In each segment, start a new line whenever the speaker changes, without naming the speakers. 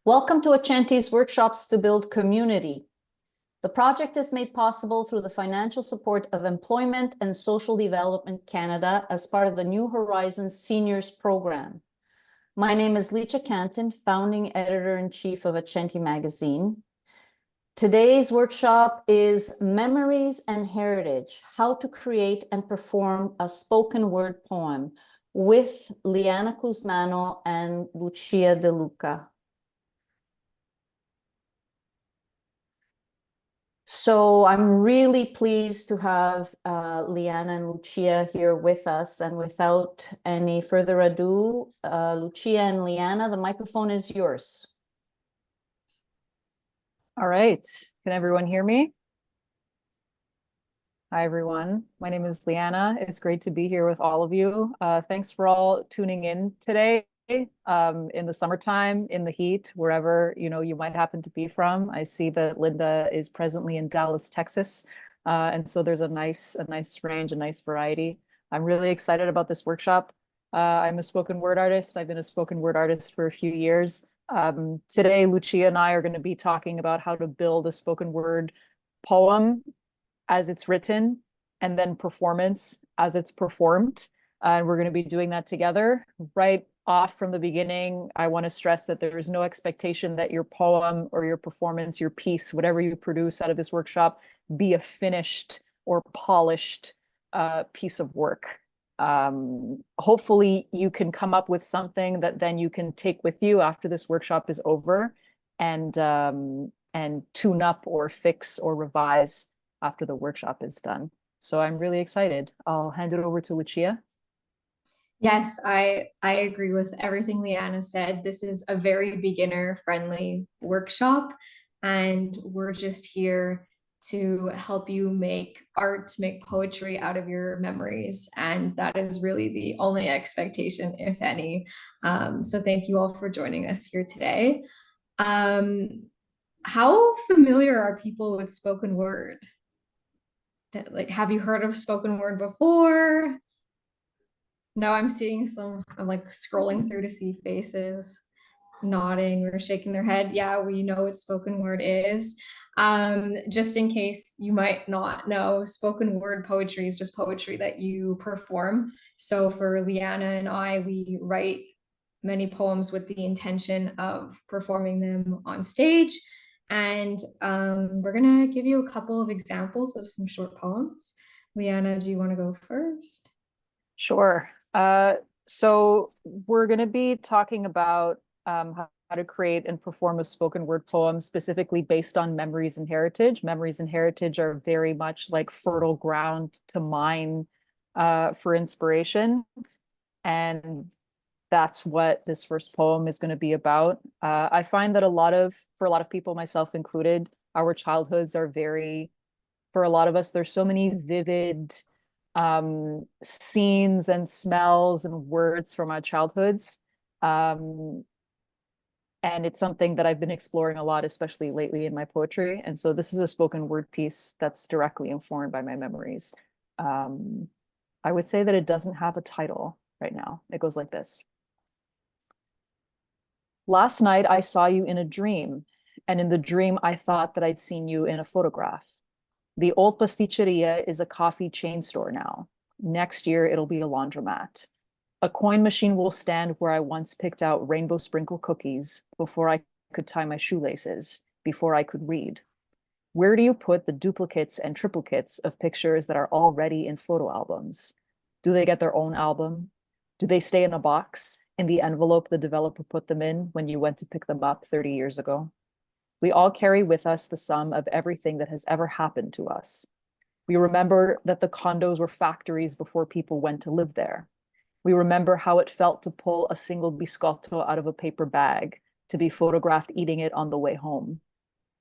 Welcome to Accenti's Workshops to Build Community. The project is made possible through the financial support of Employment and Social Development Canada as part of the New Horizons Seniors Program. My name is Licia Canton, founding editor-in-chief of Accenti magazine. Today's workshop is Memories and Heritage, How to Create and Perform a Spoken Word Poem with Liana CUSMANO and Lucia DE LUCA. So I'm really pleased to have Liana and Lucia here with us. And without any further ado, Lucia and Liana, the microphone is yours.
All right. Can everyone hear me? Hi, everyone. My name is Liana. It's great to be here with all of you. Thanks for all tuning in today. In the summertime, in the heat, wherever you might happen to be from. I see that Linda is presently in Dallas, Texas, and so there's a nice range, a nice variety. I'm really excited about this workshop. I'm a spoken word artist. I've been a spoken word artist for a few years. Today, Lucia and I are going to be talking about how to build a spoken word poem as it's written, and then performance as it's performed. And we're going to be doing that together. Right off from the beginning, I want to stress that there is no expectation that your poem or your performance, your piece, whatever you produce out of this workshop, be a finished or polished piece of work. Hopefully you can come up with something that then you can take with you after this workshop is over and tune up or fix or revise after the workshop is done. So I'm really excited. I'll hand it over to Lucia.
Yes, I agree with everything Liana said. This is a very beginner-friendly workshop, and we're just here to help you make art, make poetry out of your memories. And that is really the only expectation, if any. So thank you all for joining us here today. How familiar are people with spoken word? Have you heard of spoken word before? No, I'm seeing I'm like scrolling through to see faces nodding or shaking their head. Yeah, we know what spoken word is. Just in case you might not know, spoken word poetry is just poetry that you perform. So for Liana and I, we write many poems with the intention of performing them on stage. And we're gonna give you a couple of examples of some short poems. Liana, do you want to go first?
Sure. So we're going to be talking about how to create and perform a spoken word poem specifically based on memories and heritage. Memories and heritage are very much like fertile ground to mine for inspiration. And that's what this first poem is going to be about. I find that for a lot of people, myself included, our childhoods are for a lot of us, there's so many vivid scenes and smells and words from our childhoods. And it's something that I've been exploring a lot, especially lately in my poetry. And so this is a spoken word piece that's directly informed by my memories. I would say that it doesn't have a title right now. It goes like this. Last night, I saw you in a dream, and in the dream, I thought that I'd seen you in a photograph. The old pasticceria is a coffee chain store now. Next year, it'll be a laundromat. A coin machine will stand where I once picked out rainbow sprinkle cookies before I could tie my shoelaces, before I could read. Where do you put the duplicates and triplicates of pictures that are already in photo albums? Do they get their own album? Do they stay in a box, in the envelope the developer put them in when you went to pick them up 30 years ago? We all carry with us the sum of everything that has ever happened to us. We remember that the condos were factories before people went to live there. We remember how it felt to pull a single biscotto out of a paper bag, to be photographed eating it on the way home.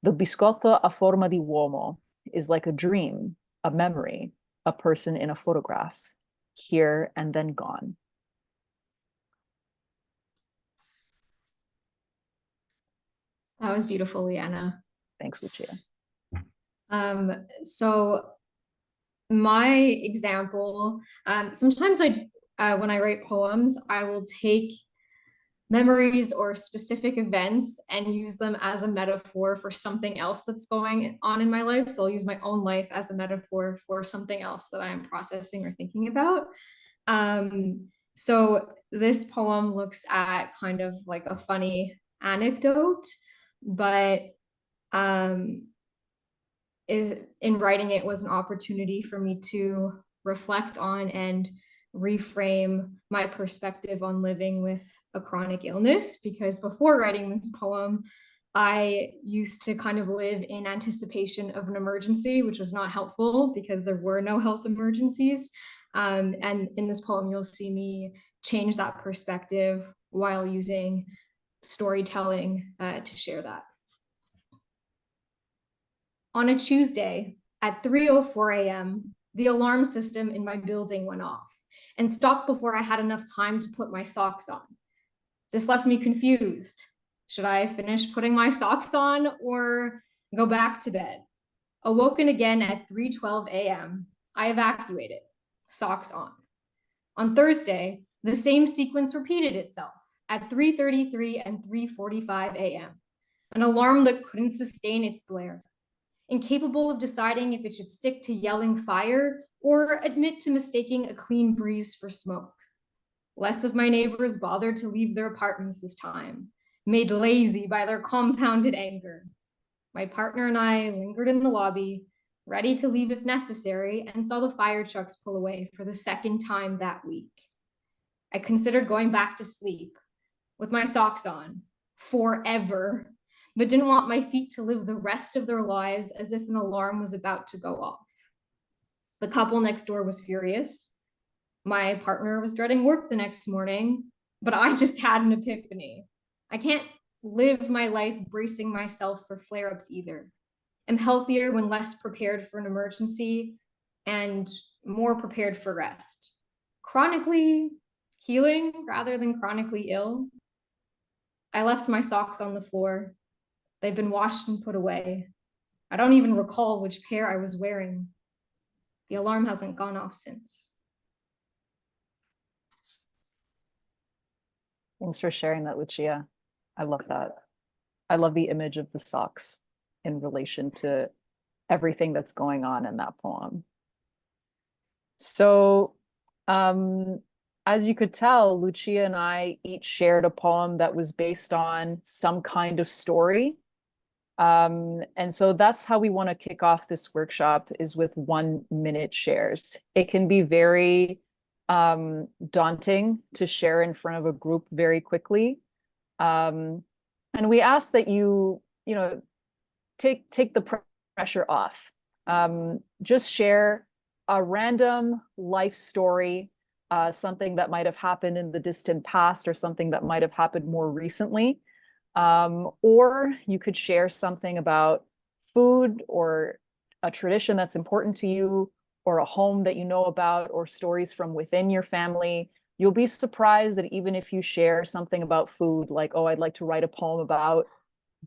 The biscotto a forma di uomo is like a dream, a memory, a person in a photograph, here and then gone.
That was beautiful, Liana.
Thanks, Lucia.
So my example, sometimes when I write poems, I will take memories or specific events and use them as a metaphor for something else that's going on in my life. So I'll use my own life as a metaphor for something else that I'm processing or thinking about. So this poem looks at kind of like a funny anecdote, but is in writing it was an opportunity for me to reflect on and reframe my perspective on living with a chronic illness, because before writing this poem, I used to kind of live in anticipation of an emergency, which was not helpful because there were no health emergencies. And in this poem, you'll see me change that perspective while using storytelling to share that. On a Tuesday at 3:04 a.m., the alarm system in my building went off and stopped before I had enough time to put my socks on. This left me confused. Should I finish putting my socks on or go back to bed? Awoken again at 3:12 a.m., I evacuated, socks on. On Thursday, the same sequence repeated itself at 3:33 and 3:45 a.m., an alarm that couldn't sustain its blare. Incapable of deciding if it should stick to yelling fire or admit to mistaking a clean breeze for smoke. Less of my neighbors bothered to leave their apartments this time, made lazy by their compounded anger. My partner and I lingered in the lobby, ready to leave if necessary, and saw the fire trucks pull away for the second time that week. I considered going back to sleep with my socks on forever, but didn't want my feet to live the rest of their lives as if an alarm was about to go off. The couple next door was furious. My partner was dreading work the next morning, but I just had an epiphany. I can't live my life bracing myself for flare-ups either. I'm healthier when less prepared for an emergency and more prepared for rest. Chronically healing rather than chronically ill. I left my socks on the floor. They've been washed and put away. I don't even recall which pair I was wearing. The alarm hasn't gone off since.
Thanks for sharing that, Lucia. I love that. I love the image of the socks in relation to everything that's going on in that poem. So, as you could tell, Lucia and I each shared a poem that was based on some kind of story. And so that's how we want to kick off this workshop, is with 1-minute shares. It can be very daunting to share in front of a group very quickly. And we ask that you take the pressure off. Just share a random life story, something that might have happened in the distant past or something that might have happened more recently. Or you could share something about food or a tradition that's important to you, or a home that you know about, or stories from within your family. You'll be surprised that even if you share something about food, like, oh, I'd like to write a poem about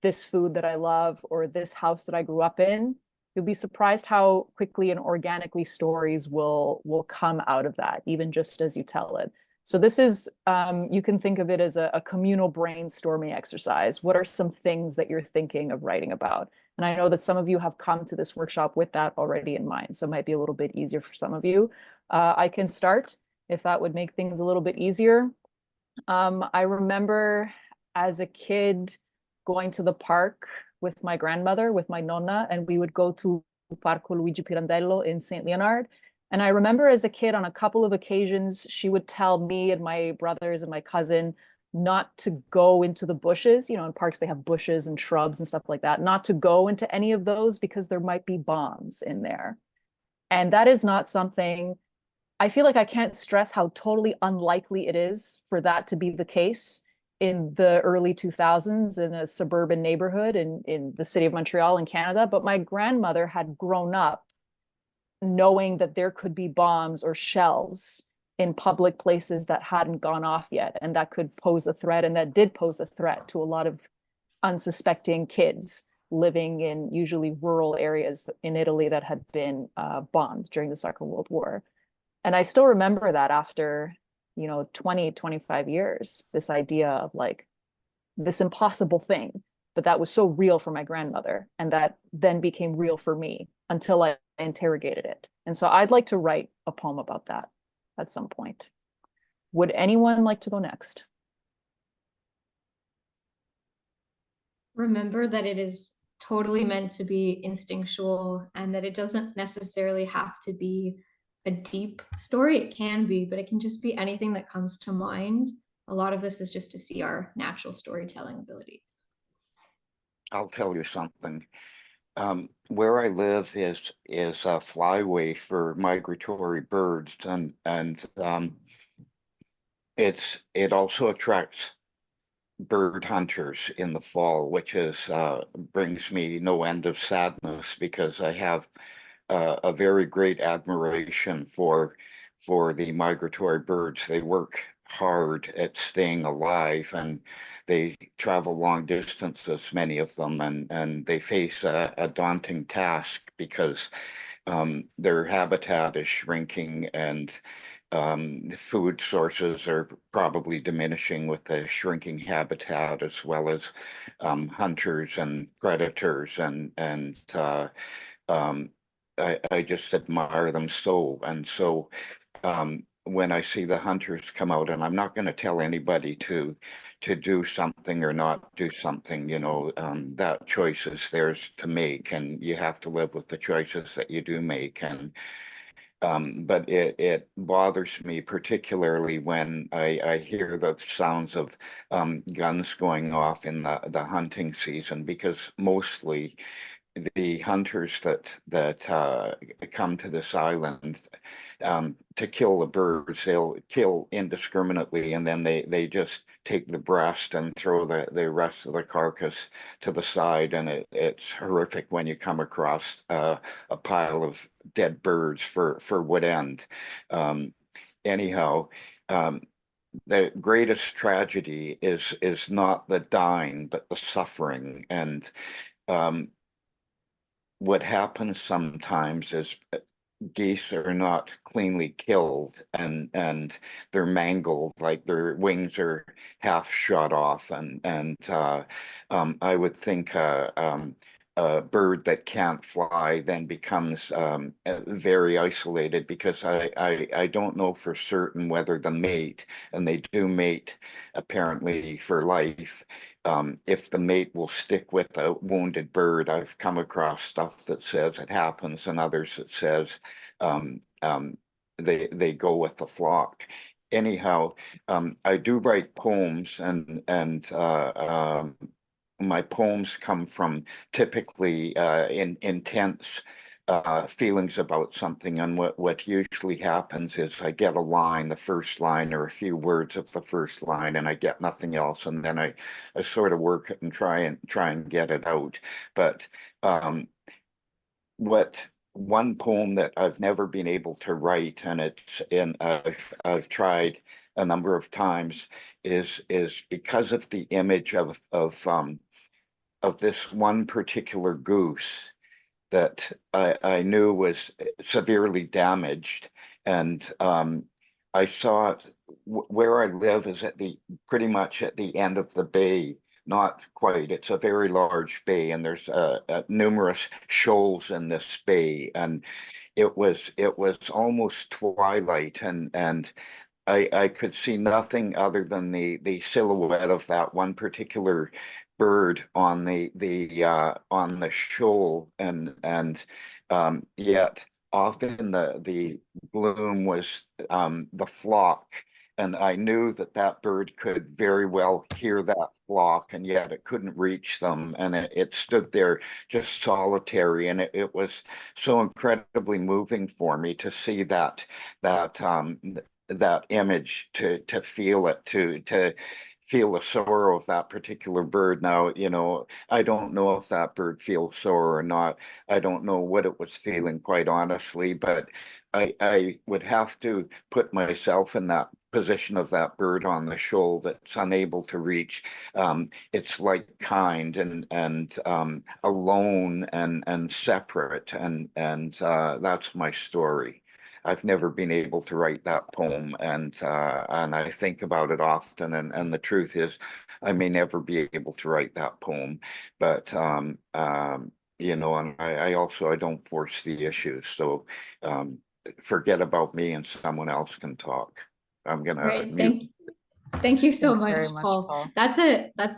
this food that I love, or this house that I grew up in, you'll be surprised how quickly and organically stories will come out of that, even just as you tell it. So this is, you can think of it as a communal brainstorming exercise. What are some things that you're thinking of writing about? And I know that some of you have come to this workshop with that already in mind, so it might be a little bit easier for some of you. I can start, if that would make things a little bit easier. I remember as a kid going to the park with my grandmother, with my nonna, and we would go to Parco Luigi Pirandello in St. Leonard. And I remember as a kid, on a couple of occasions, she would tell me and my brothers and my cousin not to go into the bushes. You know, in parks, they have bushes and shrubs and stuff like that, not to go into any of those because there might be bombs in there. And that is not something, I feel like I can't stress how totally unlikely it is for that to be the case in the early 2000s in a suburban neighborhood in the city of Montreal in Canada. But my grandmother had grown up knowing that there could be bombs or shells in public places that hadn't gone off yet, and that could pose a threat, and that did pose a threat to a lot of unsuspecting kids living in usually rural areas in Italy that had been bombed during the Second World War. And I still remember that after 20, 25 years, this idea of like this impossible thing, but that was so real for my grandmother, and that then became real for me until I interrogated it. And so I'd like to write a poem about that at some point. Would anyone like to go next?
Remember that it is totally meant to be instinctual, and that it doesn't necessarily have to be a deep story. It can be, but it can just be anything that comes to mind. A lot of this is just to see our natural storytelling abilities.
I'll tell you something. Where I live is a flyway for migratory birds, and it also attracts bird hunters in the fall, which is brings me no end of sadness, because I have a very great admiration for the migratory birds. They work hard at staying alive, and they travel long distances, many of them, and they face a daunting task, because their habitat is shrinking, and food sources are probably diminishing with the shrinking habitat, as well as hunters and predators, and I just admire them so. And so when I see the hunters come out, and I'm not going to tell anybody to do something or not do something, that choice is theirs to make, and you have to live with the choices that you do make. And but it bothers me particularly when I hear the sounds of guns going off in the hunting season, because mostly the hunters that come to this island to kill the birds, they'll kill indiscriminately, and then they just take the breast and throw the rest of the carcass to the side, and it's horrific when you come across a pile of dead birds for what end. Anyhow, the greatest tragedy is not the dying, but the suffering. And what happens sometimes is geese are not cleanly killed, and they're mangled, like their wings are half shot off, and I would think a bird that can't fly then becomes very isolated, because I don't know for certain whether the mate, and they do mate apparently for life, if the mate will stick with a wounded bird. I've come across stuff that says it happens, and others that says they go with the flock. Anyhow, I do write poems, and my poems come from typically intense feelings about something. And what usually happens is I get a line, the first line, or a few words of the first line, and I get nothing else, and then I sort of work it and try and get it out. But what one poem that I've never been able to write, and I've tried a number of times, is because of the image of this one particular goose that I knew was severely damaged. And I saw it where I live is pretty much at the end of the bay. Not quite. It's a very large bay, and there's numerous shoals in this bay, and it was almost twilight, and I could see nothing other than the silhouette of that one particular bird on the shoal, and yet off in the gloom was the flock, and I knew that bird could very well hear that flock, and yet it couldn't reach them, and it stood there just solitary, and it was so incredibly moving for me to see that image, to feel it, to feel the sorrow of that particular bird. Now, I don't know if that bird feels sorrow or not. I don't know what it was feeling, quite honestly, but I would have to put myself in that position of that bird on the shoal that's unable to reach its like kind, and alone and separate, and that's my story. I've never been able to write that poem, and I think about it often, and the truth is I may never be able to write that poem, but you know, and I also I don't force the issues, so forget about me and someone else can talk. I'm gonna
Great.
mute.
Thank you so
Thanks
much,
very much,
Paul.
Paul.
That's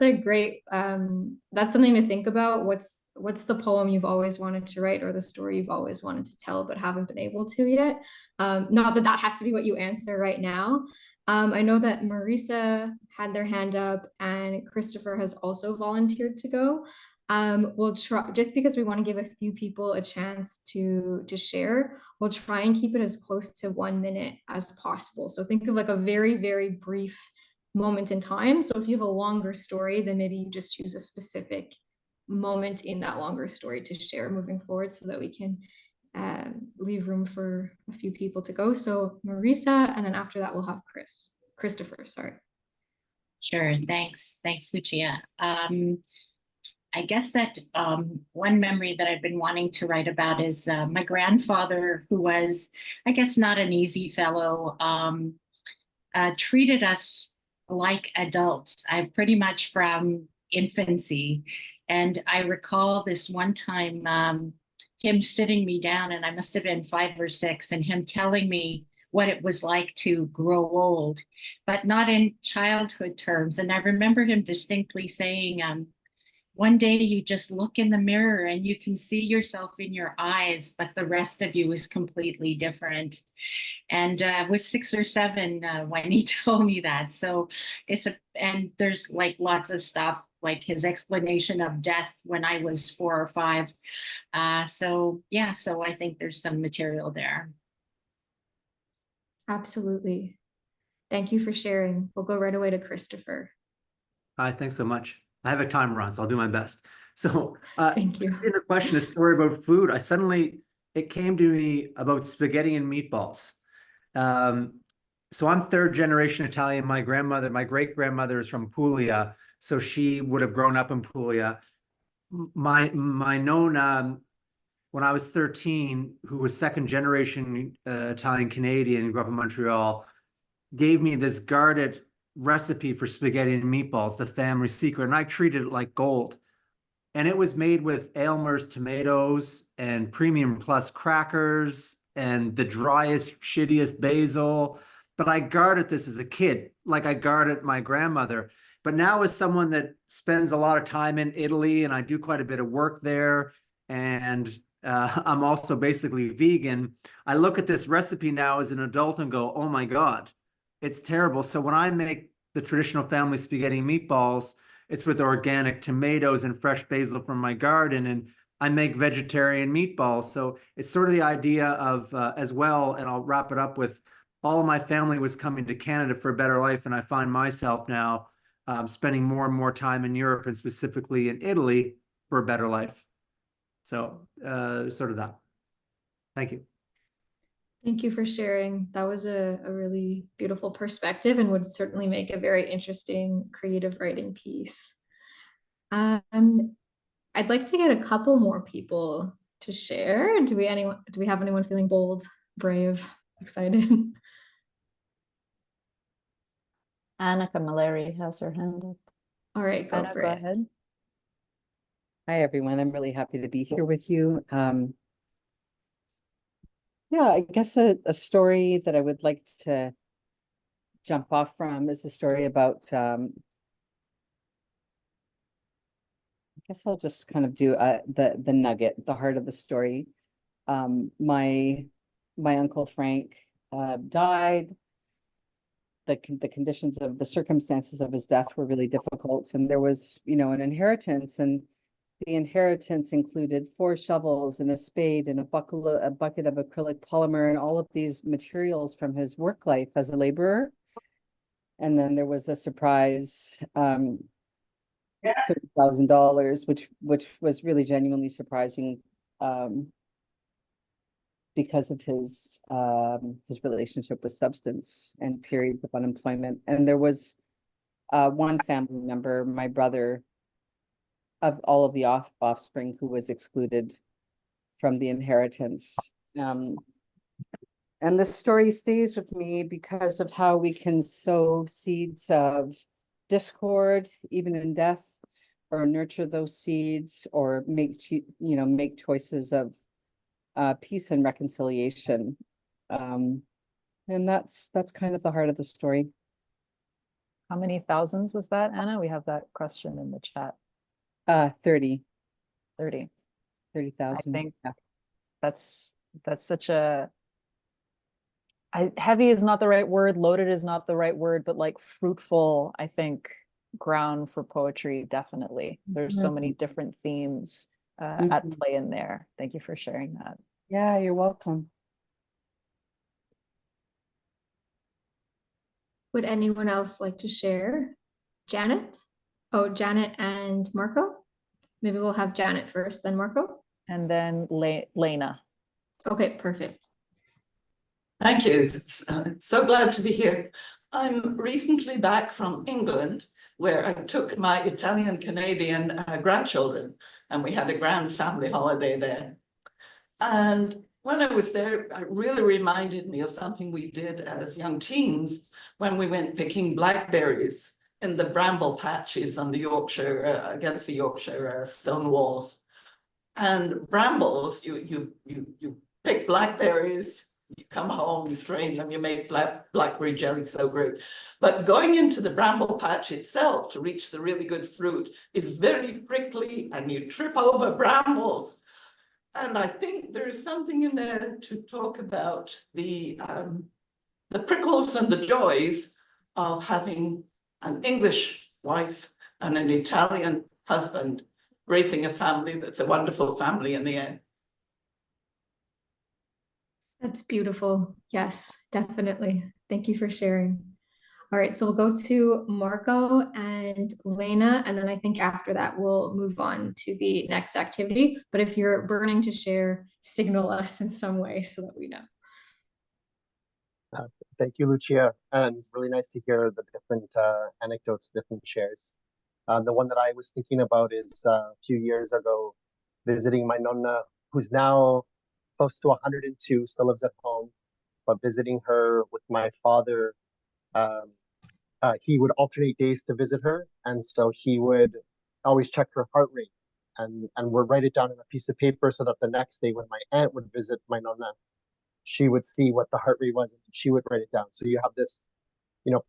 a great that's something to think about. What's the poem you've always wanted to write, or the story you've always wanted to tell but haven't been able to yet? Not that that has to be what you answer right now. I know that Marisa had their hand up and Christopher has also volunteered to go. We'll try, just because we want to give a few people a chance to share, we'll try and keep it as close to 1 minute as possible. So think of like a very, very brief moment in time. So if you have a longer story, then maybe you just choose a specific moment in that longer story to share moving forward, so that we can leave room for a few people to go. So Marisa, and then after that we'll have Christopher, sorry.
Sure, thanks, Lucia. I guess that one memory that I've been wanting to write about is my grandfather, who was, I guess, not an easy fellow, treated us like adults, pretty much from infancy. And I recall this one time, him sitting me down, and I must have been 5 or 6, and him telling me what it was like to grow old, but not in childhood terms. And I remember him distinctly saying, one day you just look in the mirror and you can see yourself in your eyes, but the rest of you is completely different. And I was 6 or 7 when he told me that. So and there's like lots of stuff, like his explanation of death when I was 4 or 5. So yeah, so I think there's some material there.
Absolutely. Thank you for sharing. We'll go right away to Christopher.
Hi, thanks so much. I have a timer on, so I'll do my best. So
Thank you.
in the question, a story about food, it came to me about spaghetti and meatballs. So I'm 3rd generation Italian. My great grandmother is from Puglia, so she would have grown up in Puglia. My nonna, when I was 13, who was 2nd generation Italian Canadian and grew up in Montreal, gave me this guarded recipe for spaghetti and meatballs, the family secret, and I treated it like gold. And it was made with Aylmer's tomatoes and Premium Plus crackers and the driest, shittiest basil. But I guarded this as a kid, like I guarded my grandmother. But now, as someone that spends a lot of time in Italy, and I do quite a bit of work there, and I'm also basically vegan, I look at this recipe now as an adult and go, oh my God, it's terrible. So when I make the traditional family spaghetti meatballs, it's with organic tomatoes and fresh basil from my garden, and I make vegetarian meatballs. So it's sort of the idea of, as well, and I'll wrap it up with, all of my family was coming to Canada for a better life, and I find myself now spending more and more time in Europe, and specifically in Italy, for a better life. So sort of that. Thank you.
Thank you for sharing. That was a really beautiful perspective and would certainly make a very interesting creative writing piece. I'd like to get a couple more people to share. Do we have anyone feeling bold, brave, excited?
Annika Mallory has her hand up.
All right, go
Anna,
for
go
it.
ahead.
Hi, everyone. I'm really happy to be here with you. Yeah, I guess a story that I would like to jump off from is a story about, I guess I'll just kind of do the nugget, the heart of the story. My Uncle Frank died. The conditions of the circumstances of his death were really difficult, and there was, an inheritance, and the inheritance included 4 shovels and a spade and a bucket of acrylic polymer and all of these materials from his work life as a laborer. And then there was a surprise $30,000, which was really genuinely surprising, because of his relationship with substance and periods of unemployment. And there was one family member, my brother, of all of the offspring, who was excluded from the inheritance. And the story stays with me because of how we can sow seeds of discord, even in death, or nurture those seeds, or make choices of peace and reconciliation. And that's kind of the heart of the story.
How many thousands was that, Anna? We have that question in the chat.
30.
30.
30,000.
I think that's such a heavy is not the right word, loaded is not the right word, but like fruitful, I think, ground for poetry, definitely. There's so many different themes at play in there. Thank you for sharing that.
Yeah, you're welcome.
Would anyone else like to share? Janet? Oh, Janet and Marco? Maybe we'll have Janet first, then Marco.
And then Lena.
Okay, perfect.
Thank you. So glad to be here. I'm recently back from England, where I took my Italian-Canadian grandchildren, and we had a grand family holiday there. And when I was there, it really reminded me of something we did as young teens when we went picking blackberries in the bramble patches on the Yorkshire, against the Yorkshire stone walls. And brambles, you pick blackberries, you come home, you strain them, you make blackberry jelly, so great. But going into the bramble patch itself to reach the really good fruit is very prickly, and you trip over brambles. And I think there is something in there to talk about the prickles and the joys of having an English wife and an Italian husband, raising a family that's a wonderful family in the end.
That's beautiful. Yes, definitely. Thank you for sharing. All right, so we'll go to Marco and Lena, and then I think after that we'll move on to the next activity. But if you're burning to share, signal us in some way so that we know.
Thank you, Lucia. And it's really nice to hear the different anecdotes, different shares. The one that I was thinking about is a few years ago, visiting my nonna, who's now close to 102, still lives at home, but visiting her with my father. He would alternate days to visit her, and so he would always check her heart rate and would write it down on a piece of paper so that the next day when my aunt would visit my nonna, she would see what the heart rate was and she would write it down. So you have this,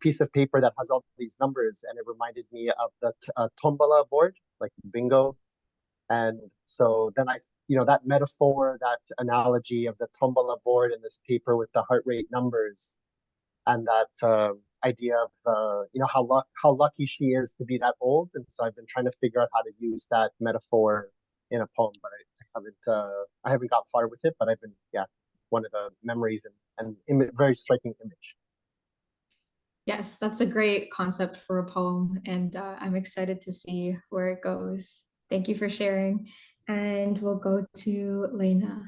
piece of paper that has all these numbers, and it reminded me of the tombola board, like bingo. And so then that metaphor, that analogy of the tombola board and this paper with the heart rate numbers, and that idea of how lucky she is to be that old. And so I've been trying to figure out how to use that metaphor in a poem, but I haven't got far with it. But I've been one of the memories and very striking image.
Yes, that's a great concept for a poem, and I'm excited to see where it goes. Thank you for sharing. And we'll go to Lena.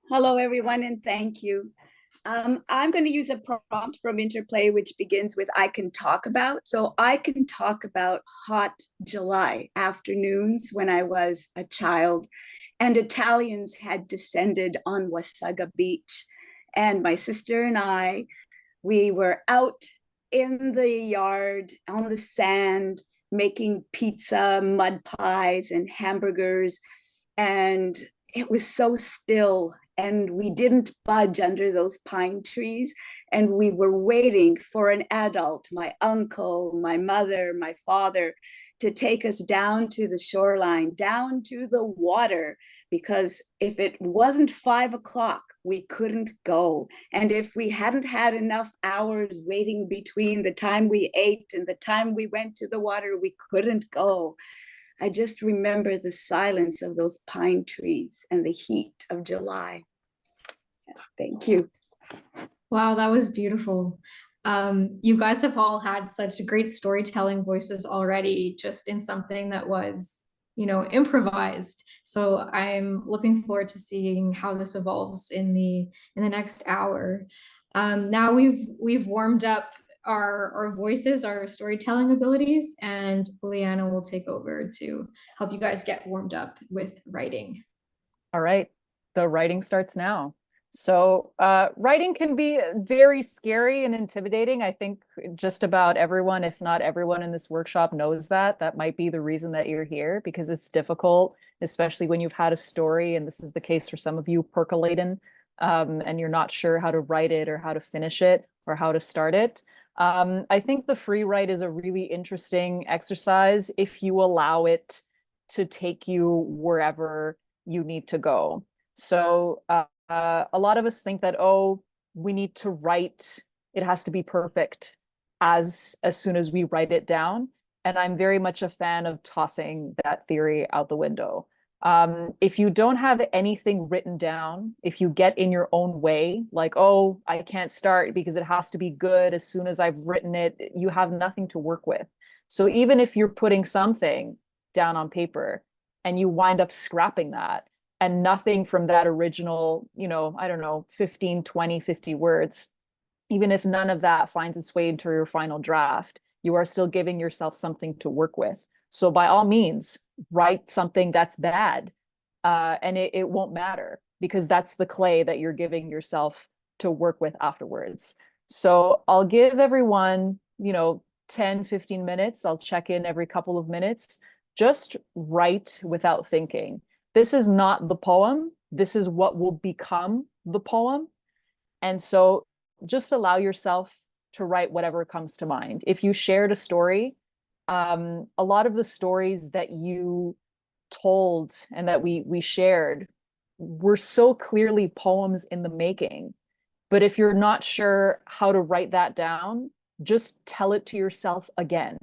Hello, everyone, and thank you. I'm going to use a prompt from Interplay, which begins with I can talk about. So I can talk about hot July afternoons when I was a child, and Italians had descended on Wasaga Beach. And my sister and I, we were out in the yard on the sand, making pizza, mud pies, and hamburgers. And it was so still, and we didn't budge under those pine trees. And we were waiting for an adult, my uncle, my mother, my father, to take us down to the shoreline, down to the water, because if it wasn't 5 o'clock, we couldn't go. And if we hadn't had enough hours waiting between the time we ate and the time we went to the water, we couldn't go. I just remember the silence of those pine trees and the heat of July. Yes, thank you.
Wow, that was beautiful. You guys have all had such great storytelling voices already, just in something that was, improvised. So I'm looking forward to seeing how this evolves in the next hour. Now we've warmed up our voices, our storytelling abilities, and Liana will take over to help you guys get warmed up with writing.
All right, the writing starts now. So writing can be very scary and intimidating. I think just about everyone, if not everyone in this workshop knows that. That might be the reason that you're here, because it's difficult, especially when you've had a story, and this is the case for some of you percolating, and you're not sure how to write it or how to finish it or how to start it. I think the free write is a really interesting exercise if you allow it to take you wherever you need to go. So a lot of us think that, oh, we need to write, it has to be perfect as soon as we write it down. And I'm very much a fan of tossing that theory out the window. If you don't have anything written down, if you get in your own way, like, oh, I can't start because it has to be good as soon as I've written it, you have nothing to work with. So even if you're putting something down on paper and you wind up scrapping that, and nothing from that original, I don't know, 15, 20, 50 words, even if none of that finds its way into your final draft, you are still giving yourself something to work with. So by all means, write something that's bad, and it won't matter, because that's the clay that you're giving yourself to work with afterwards. So I'll give everyone, 10, 15 minutes. I'll check in every couple of minutes. Just write without thinking. This is not the poem. This is what will become the poem. And so just allow yourself to write whatever comes to mind. If you shared a story, a lot of the stories that you told and that we shared were so clearly poems in the making. But if you're not sure how to write that down, just tell it to yourself again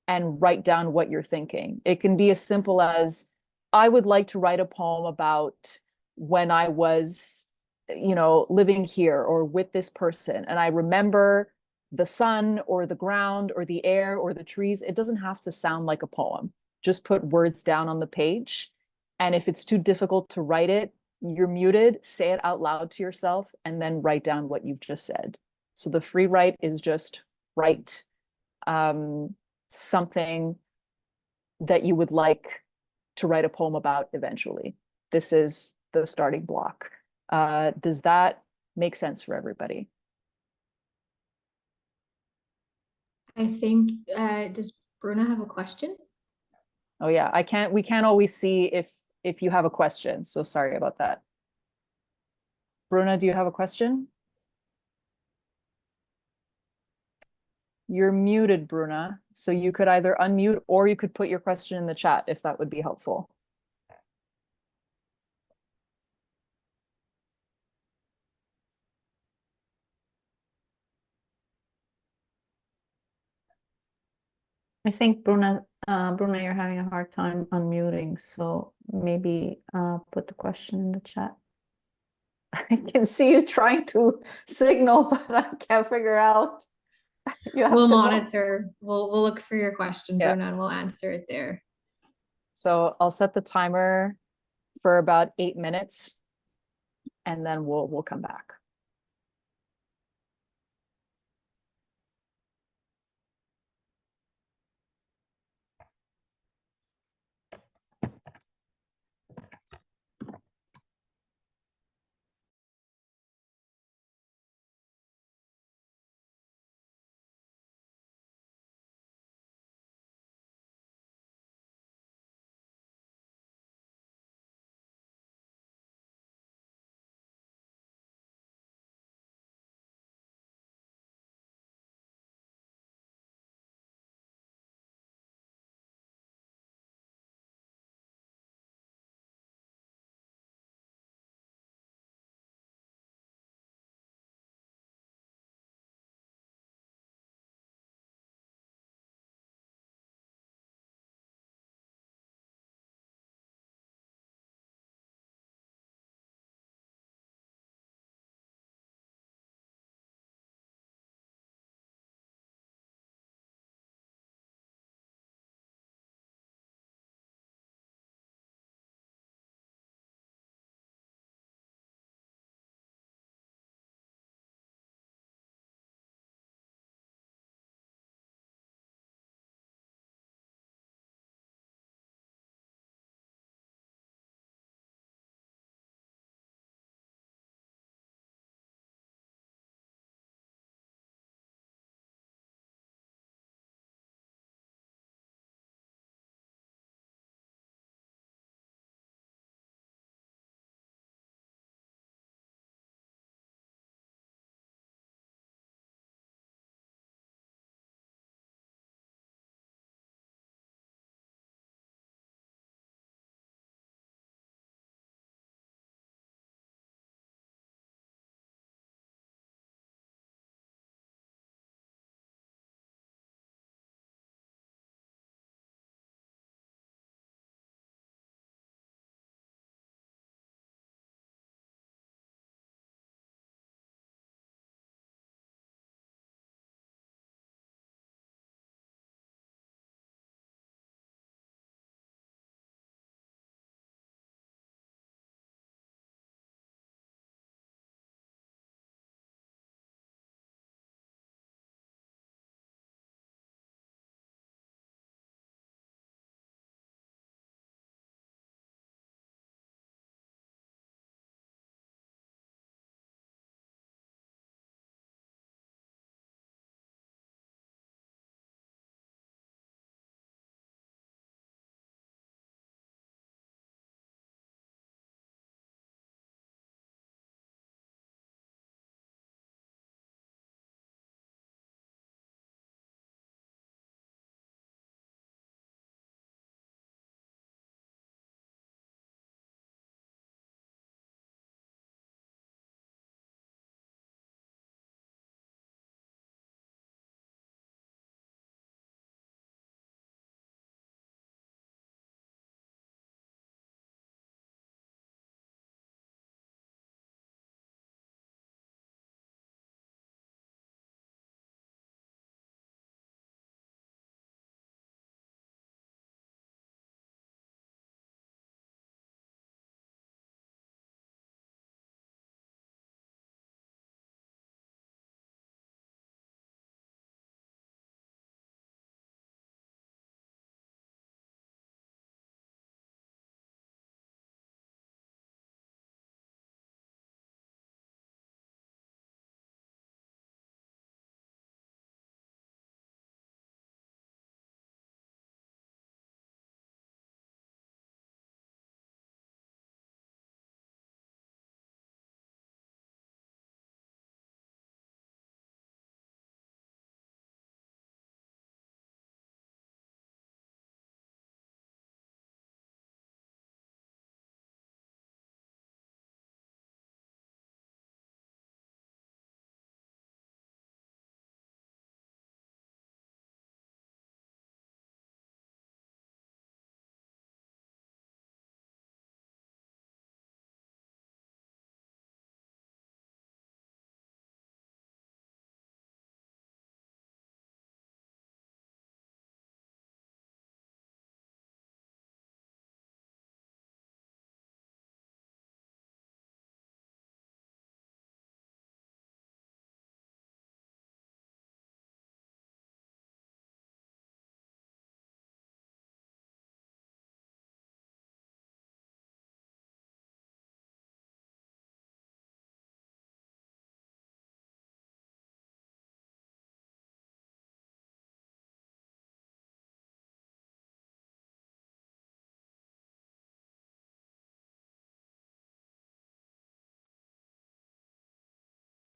and write down what you're thinking. It can be as simple as, I would like to write a poem about when I was, living here or with this person, and I remember the sun or the ground or the air or the trees. It doesn't have to sound like a poem. Just put words down on the page. And if it's too difficult to write it, you're muted, say it out loud to yourself, and then write down what you've just said. So the free write is just write something that you would like to write a poem about eventually. This is the starting block. Does that make sense for everybody?
I think, does Bruna have a question?
Oh yeah, we can't always see if you have a question, so sorry about that. Bruna, do you have a question? You're muted, Bruna. So you could either unmute or you could put your question in the chat if that would be helpful.
I think Bruna, you're having a hard time unmuting, so maybe put the question in the chat. I can see you trying to signal, but I can't figure out.
We'll monitor. We'll look for your question,
Yeah.
Bruna, and we'll answer it there.
So I'll set the timer for about 8 minutes, and then we'll come back.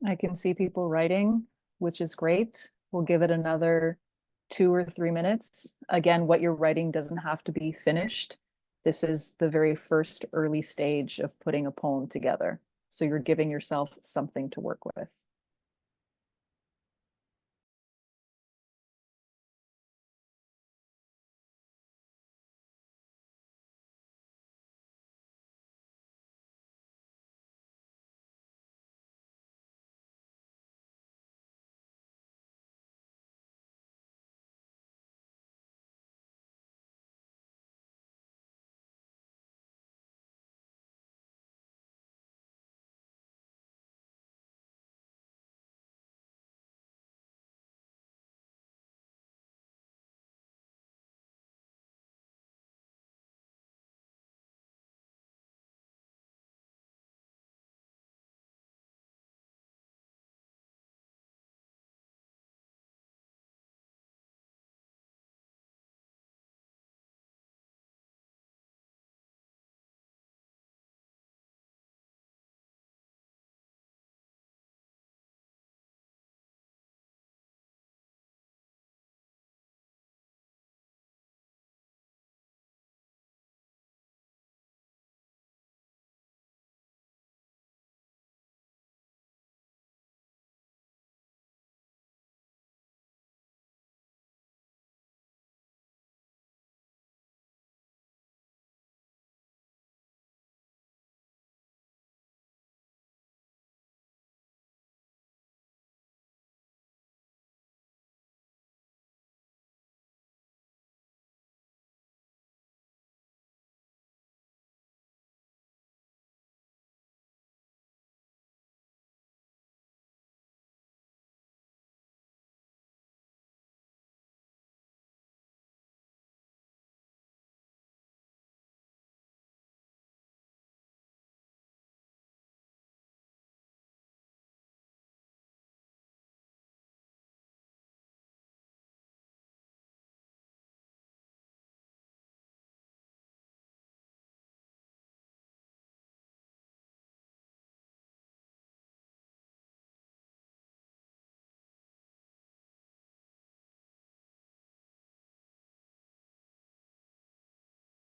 I can see people writing, which is great. We'll give it another 2 or 3 minutes. Again, what you're writing doesn't have to be finished. This is the very first early stage of putting a poem together. So you're giving yourself something to work with.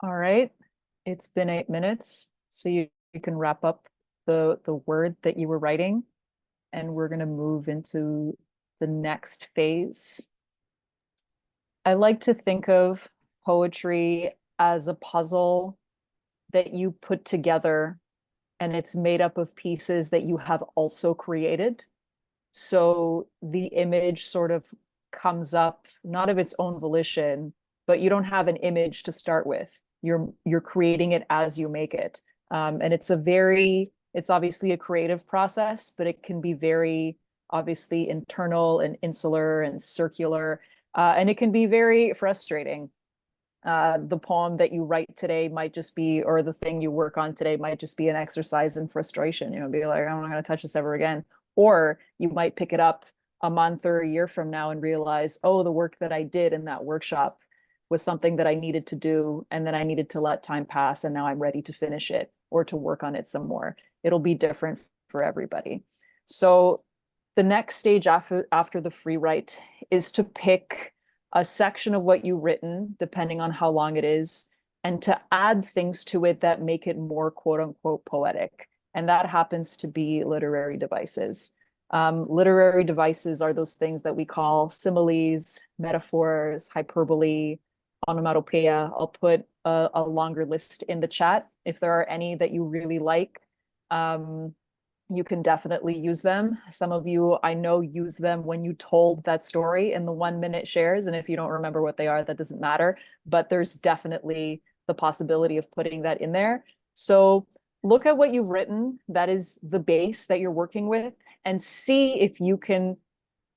All right, it's been 8 minutes, so you can wrap up the word that you were writing, and we're going to move into the next phase. I like to think of poetry as a puzzle that you put together, and it's made up of pieces that you have also created. So the image sort of comes up, not of its own volition, but you don't have an image to start with. You're creating it as you make it. And it's obviously a creative process, but it can be very obviously internal and insular and circular. And it can be very frustrating. The poem that you write today might just be, or the thing you work on today might just be an exercise in frustration, be like, I'm not going to touch this ever again. Or you might pick it up a month or a year from now and realize, oh, the work that I did in that workshop was something that I needed to do, and then I needed to let time pass, and now I'm ready to finish it or to work on it some more. It'll be different for everybody. So the next stage after the free write is to pick a section of what you've written, depending on how long it is, and to add things to it that make it more quote unquote poetic. And that happens to be literary devices. Literary devices are those things that we call similes, metaphors, hyperbole, onomatopoeia. I'll put a longer list in the chat. If there are any that you really like, you can definitely use them. Some of you I know use them when you told that story in the 1-minute shares. And if you don't remember what they are, that doesn't matter. But there's definitely the possibility of putting that in there. So look at what you've written. That is the base that you're working with, and see if you can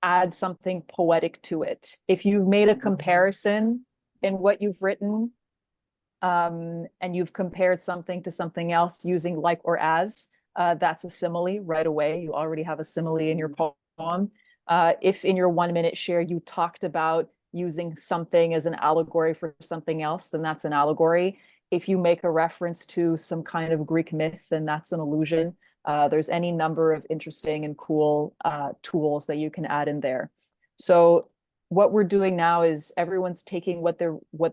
add something poetic to it. If you've made a comparison in what you've written, and you've compared something to something else using like or as, that's a simile right away. You already have a simile in your poem. If in your 1-minute share you talked about using something as an allegory for something else, then that's an allegory. If you make a reference to some kind of Greek myth, then that's an allusion. There's any number of interesting and cool tools that you can add in there. So what we're doing now is everyone's taking what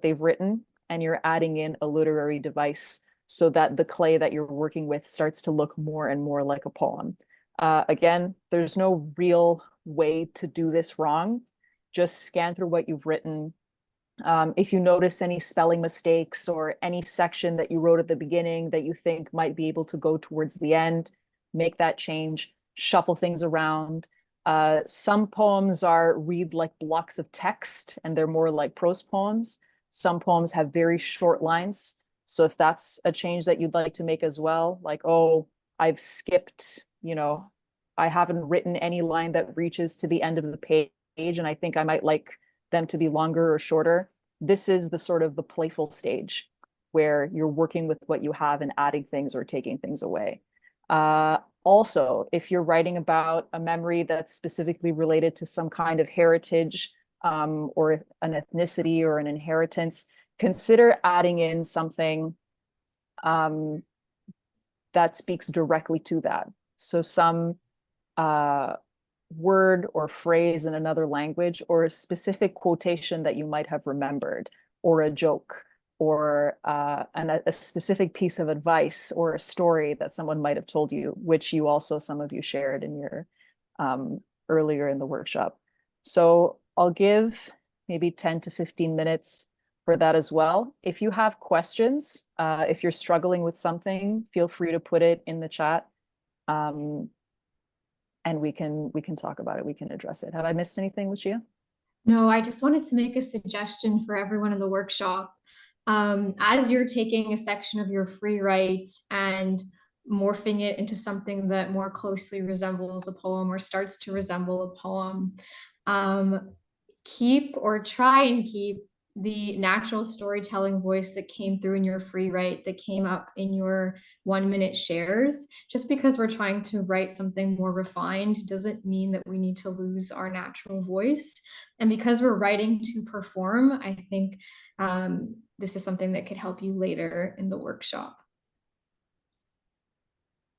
they've written, and you're adding in a literary device so that the clay that you're working with starts to look more and more like a poem. Again, there's no real way to do this wrong. Just scan through what you've written. If you notice any spelling mistakes or any section that you wrote at the beginning that you think might be able to go towards the end, make that change, shuffle things around. Some poems read like blocks of text and they're more like prose poems. Some poems have very short lines. So if that's a change that you'd like to make as well, like, oh, I've skipped, I haven't written any line that reaches to the end of the page, and I think I might like them to be longer or shorter. This is the sort of the playful stage where you're working with what you have and adding things or taking things away. Also, if you're writing about a memory that's specifically related to some kind of heritage or an ethnicity or an inheritance, consider adding in something that speaks directly to that. So some word or phrase in another language, or a specific quotation that you might have remembered, or a joke, or a specific piece of advice or a story that someone might have told you, which some of you shared in your earlier in the workshop. So I'll give maybe 10 to 15 minutes for that as well. If you have questions, if you're struggling with something, feel free to put it in the chat. And we can talk about it. We can address it. Have I missed anything, Lucia?
No, I just wanted to make a suggestion for everyone in the workshop. As you're taking a section of your free write and morphing it into something that more closely resembles a poem or starts to resemble a poem, keep or try and keep the natural storytelling voice that came through in your free write, that came up in your 1-minute shares. Just because we're trying to write something more refined doesn't mean that we need to lose our natural voice. And because we're writing to perform, I think this is something that could help you later in the workshop.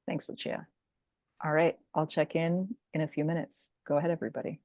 Thanks, Lucia. All right, I'll check in a few minutes. Go ahead, everybody.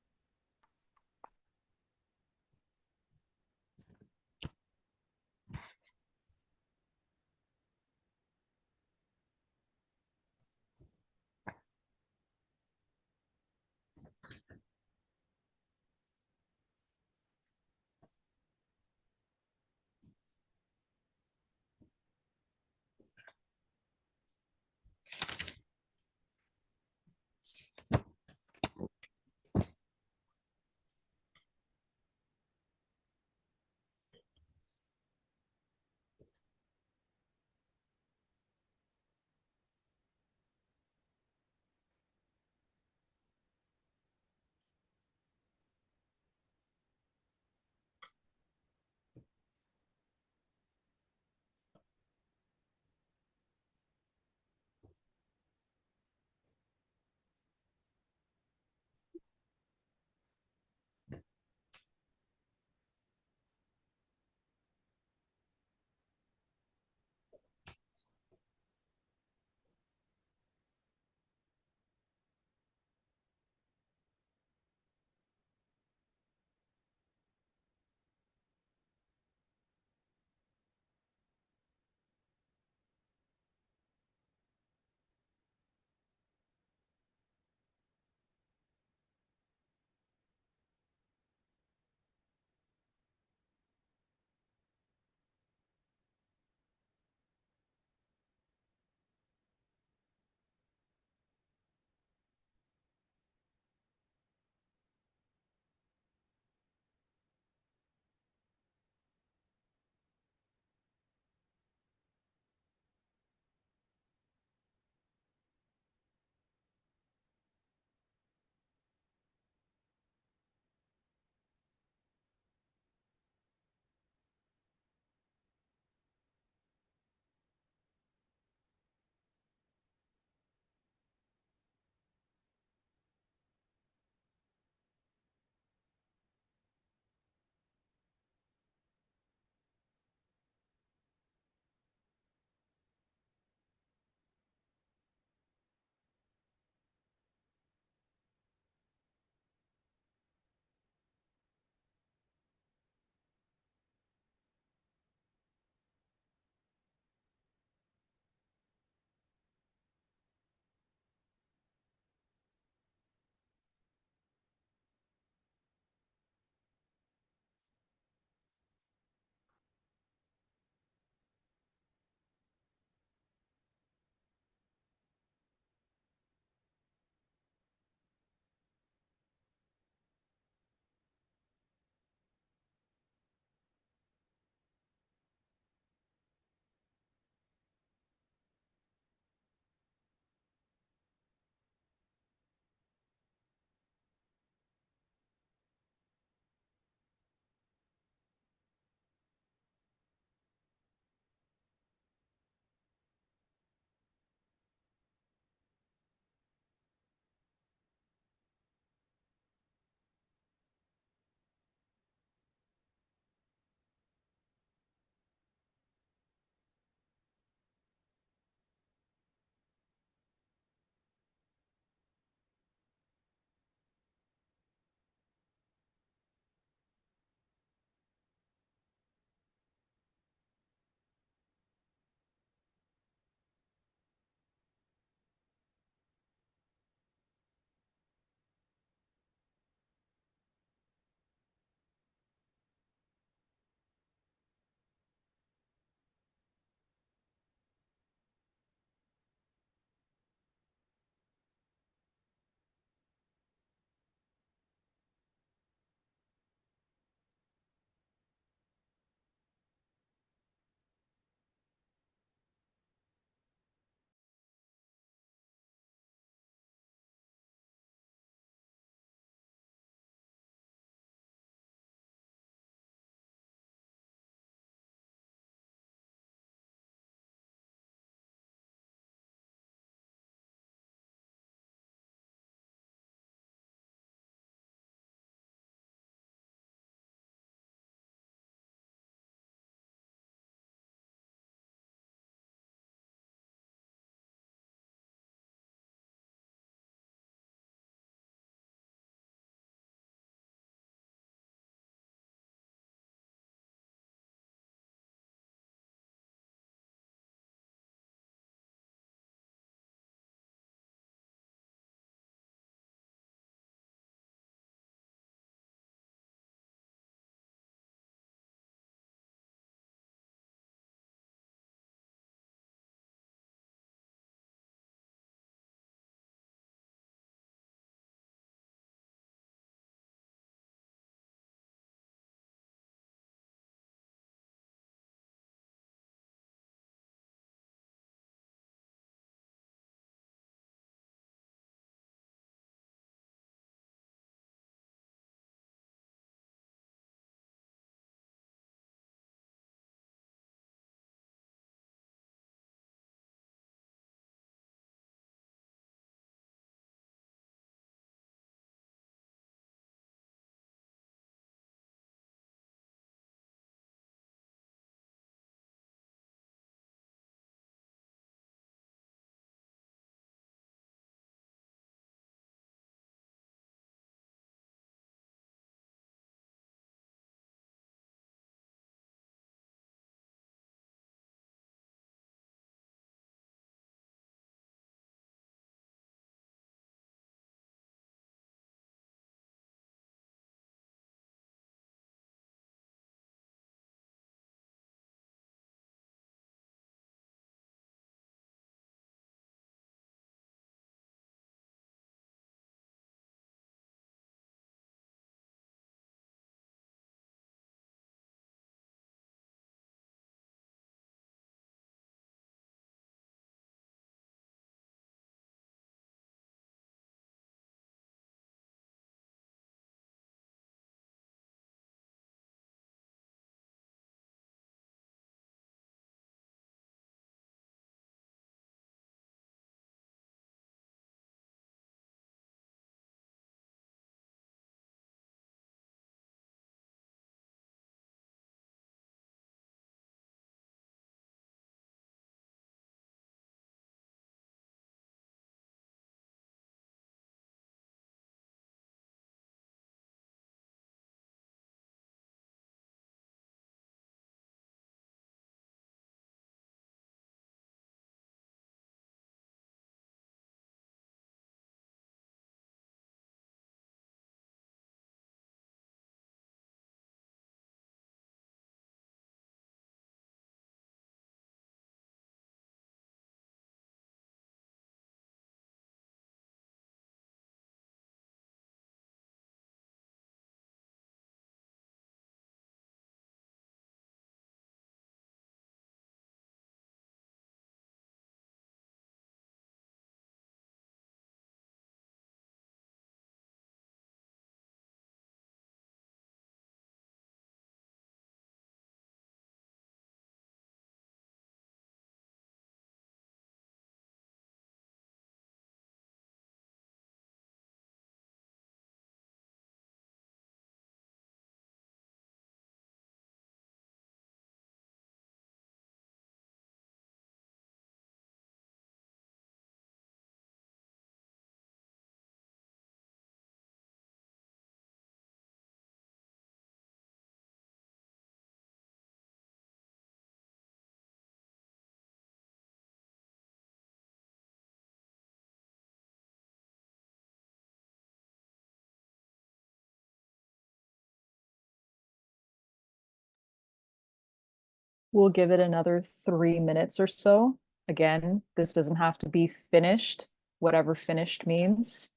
We'll give it another 3 minutes or so. Again, this doesn't have to be finished, whatever finished means.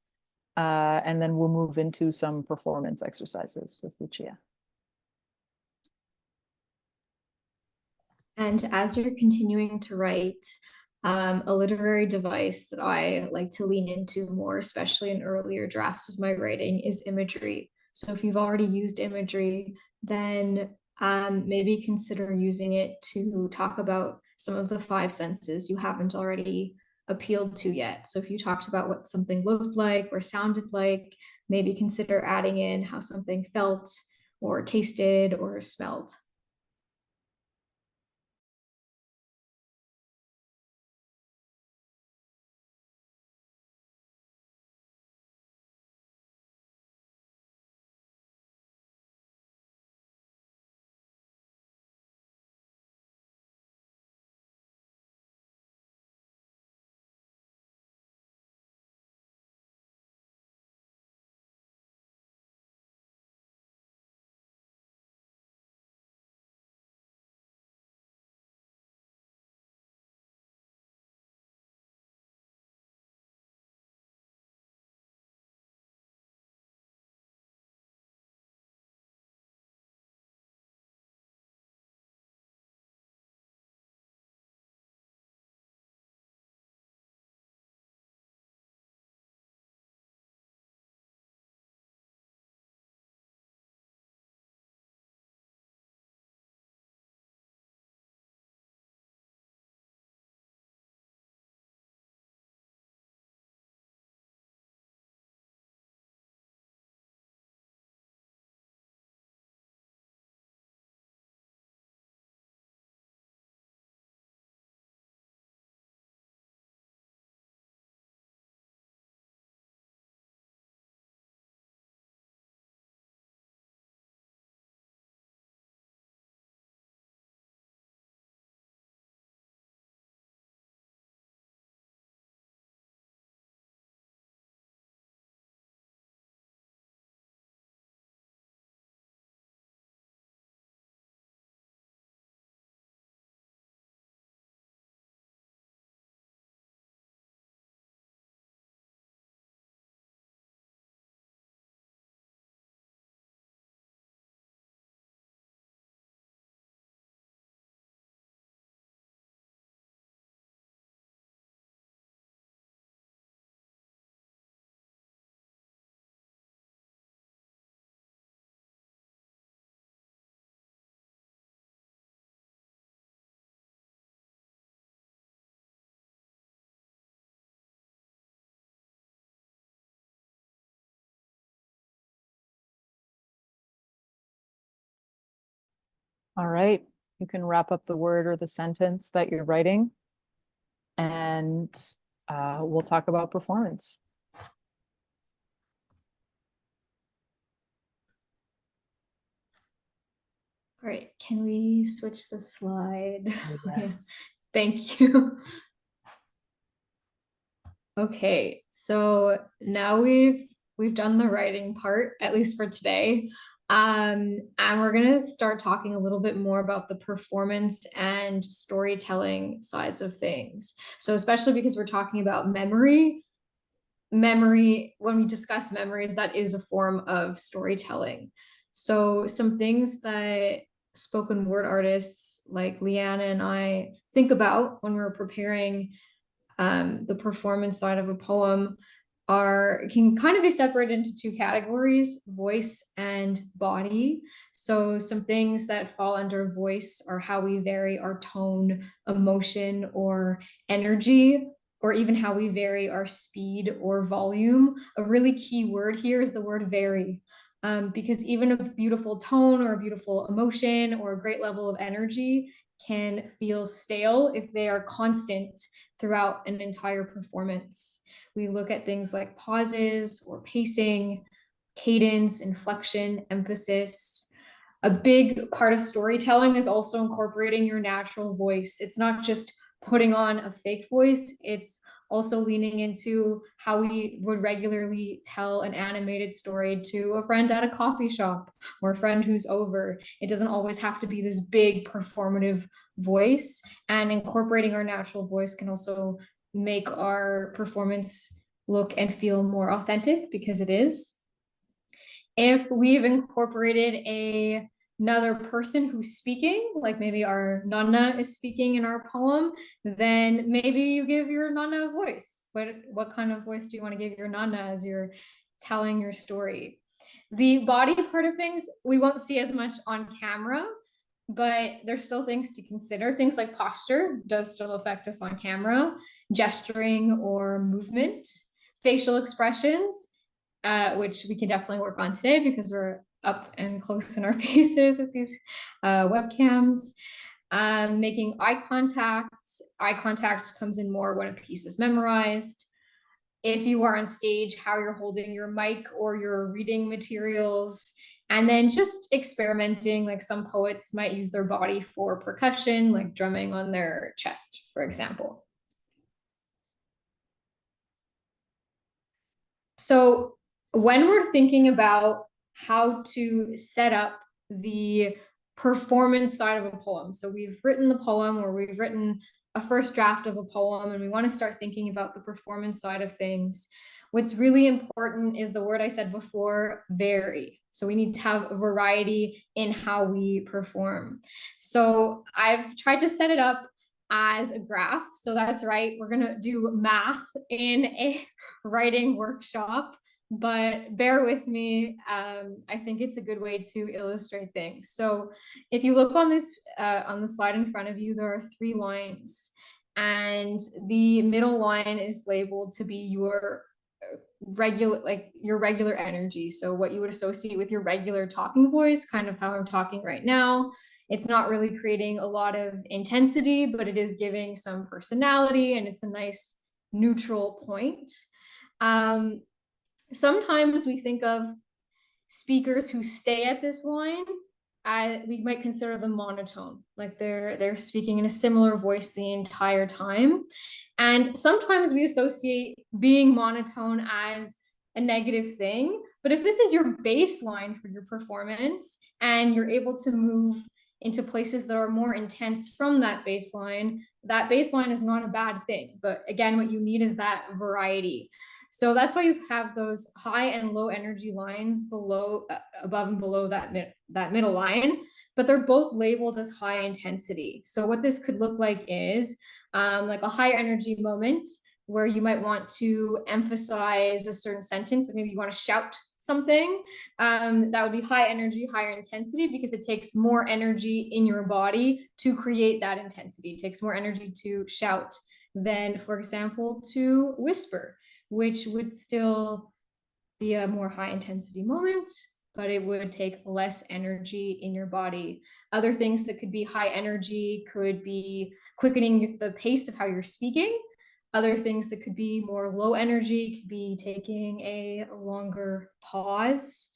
And then we'll move into some performance exercises with Lucia.
And as you're continuing to write, a literary device that I like to lean into more, especially in earlier drafts of my writing, is imagery. So if you've already used imagery, then maybe consider using it to talk about some of the five senses you haven't already appealed to yet. So if you talked about what something looked like or sounded like, maybe consider adding in how something felt or tasted or smelled.
All right, you can wrap up the word or the sentence that you're writing, and we'll talk about performance.
All right, can we switch the slide?
Yes.
Thank you. Okay, so now we've done the writing part, at least for today. And we're gonna start talking a little bit more about the performance and storytelling sides of things. So especially because we're talking about memory, when we discuss memories, that is a form of storytelling. So some things that spoken word artists like Liana and I think about when we're preparing the performance side of a poem can kind of be separated into two categories: voice and body. So some things that fall under voice are how we vary our tone, emotion, or energy, or even how we vary our speed or volume. A really key word here is the word vary. Because even a beautiful tone or a beautiful emotion or a great level of energy can feel stale if they are constant throughout an entire performance. We look at things like pauses or pacing, cadence, inflection, emphasis. A big part of storytelling is also incorporating your natural voice. It's not just putting on a fake voice, it's also leaning into how we would regularly tell an animated story to a friend at a coffee shop or a friend who's over. It doesn't always have to be this big performative voice, and incorporating our natural voice can also make our performance look and feel more authentic, because it is. If we've incorporated another person who's speaking, like maybe our nonna is speaking in our poem, then maybe you give your nonna a voice. What kind of voice do you want to give your nonna as you're telling your story? The body part of things we won't see as much on camera, but there's still things to consider. Things like posture does still affect us on camera, gesturing or movement, facial expressions, which we can definitely work on today because we're up and close in our faces with these webcams. Making eye contact. Eye contact comes in more when a piece is memorized. If you are on stage, how you're holding your mic or your reading materials. And then just experimenting, like some poets might use their body for percussion, like drumming on their chest, for example. So when we're thinking about how to set up the performance side of a poem, so we've written the poem, or we've written a first draft of a poem, and we want to start thinking about the performance side of things, what's really important is the word I said before, vary. So we need to have a variety in how we perform. So I've tried to set it up as a graph. So that's right, we're going to do math in a writing workshop, but bear with me. I think it's a good way to illustrate things. So if you look on this, on the slide in front of you, there are 3 lines, and the middle line is labeled to be your regular energy. So what you would associate with your regular talking voice, kind of how I'm talking right now. It's not really creating a lot of intensity, but it is giving some personality, and it's a nice neutral point. Sometimes we think of speakers who stay at this line, we might consider them monotone, like they're speaking in a similar voice the entire time. And sometimes we associate being monotone as a negative thing. But if this is your baseline for your performance, and you're able to move into places that are more intense from that baseline is not a bad thing. But again, what you need is that variety. So that's why you have those high and low energy lines below, above and below that middle line, but they're both labeled as high intensity. So what this could look like is like a high energy moment where you might want to emphasize a certain sentence, that maybe you want to shout something. That would be high energy, higher intensity, because it takes more energy in your body to create that intensity. It takes more energy to shout than, for example, to whisper, which would still be a more high intensity moment, but it would take less energy in your body. Other things that could be high energy could be quickening the pace of how you're speaking. Other things that could be more low energy could be taking a longer pause.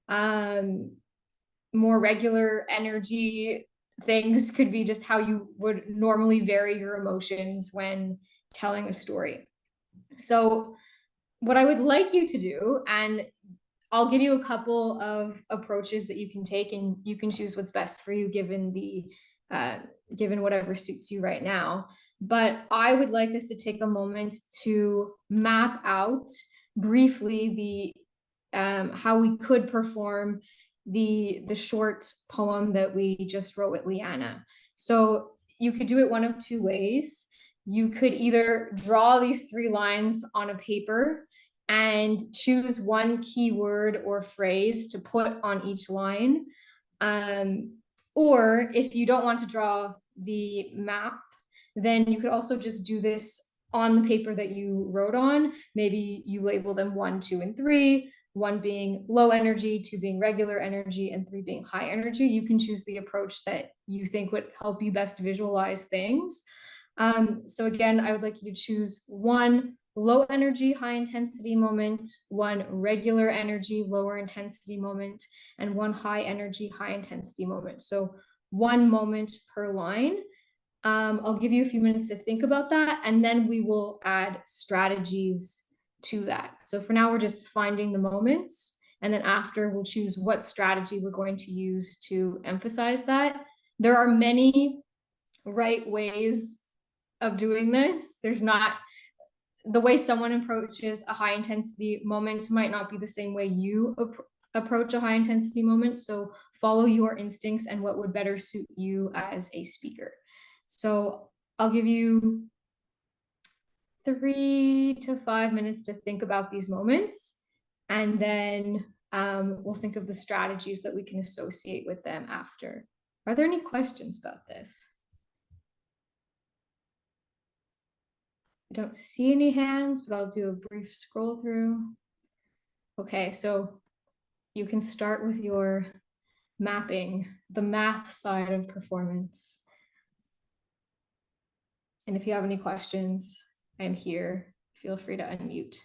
More regular energy things could be just how you would normally vary your emotions when telling a story. So what I would like you to do, and I'll give you a couple of approaches that you can take, and you can choose what's best for you given the given whatever suits you right now. But I would like us to take a moment to map out briefly the how we could perform the short poem that we just wrote with Liana. So you could do it one of 2 ways. You could either draw these 3 lines on a paper and choose one keyword or phrase to put on each line. Or if you don't want to draw the map, then you could also just do this on the paper that you wrote on. Maybe you label them 1, 2, and 3, 1 being low energy, 2 being regular energy, and 3 being high energy. You can choose the approach that you think would help you best visualize things. So again, I would like you to choose 1 low energy, high intensity moment, 1 regular energy, lower intensity moment, and 1 high energy, high intensity moment. So 1 moment per line. I'll give you a few minutes to think about that, and then we will add strategies to that. So for now, we're just finding the moments, and then after we'll choose what strategy we're going to use to emphasize that. There are many right ways of doing this. There's not, the way someone approaches a high intensity moment might not be the same way you approach a high intensity moment. So follow your instincts and what would better suit you as a speaker. So I'll give you 3 to 5 minutes to think about these moments, and then we'll think of the strategies that we can associate with them after. Are there any questions about this? I don't see any hands, but I'll do a brief scroll through. Okay, so you can start with your mapping, the math side of performance. And if you have any questions, I'm here. Feel free to unmute.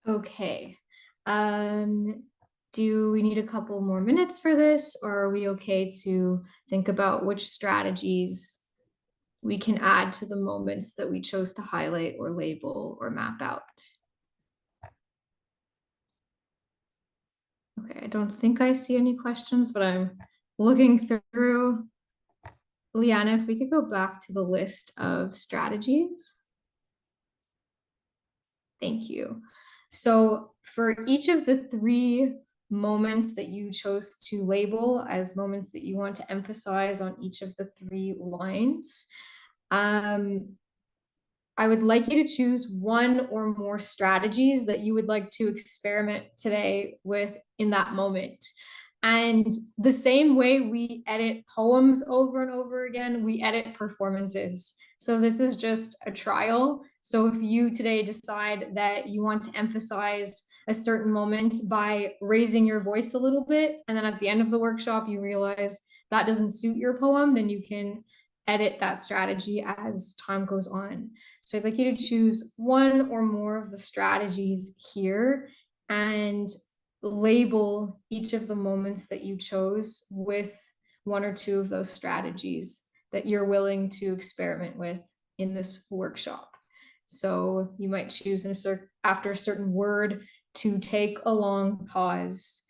Okay. Do we need a couple more minutes for this, or are we okay to think about which strategies we can add to the moments that we chose to highlight or label or map out? Okay, I don't think I see any questions, but I'm looking through. Liana, if we could go back to the list of strategies. Thank you. So for each of the 3 moments that you chose to label as moments that you want to emphasize on each of the 3 lines, I would like you to choose 1 or more strategies that you would like to experiment today with in that moment. And the same way we edit poems over and over again, we edit performances. So this is just a trial. So if you today decide that you want to emphasize a certain moment by raising your voice a little bit, and then at the end of the workshop, you realize that doesn't suit your poem, then you can edit that strategy as time goes on. So I'd like you to choose one or more of the strategies here and label each of the moments that you chose with one or two of those strategies that you're willing to experiment with in this workshop. So you might choose after a certain word to take a long pause,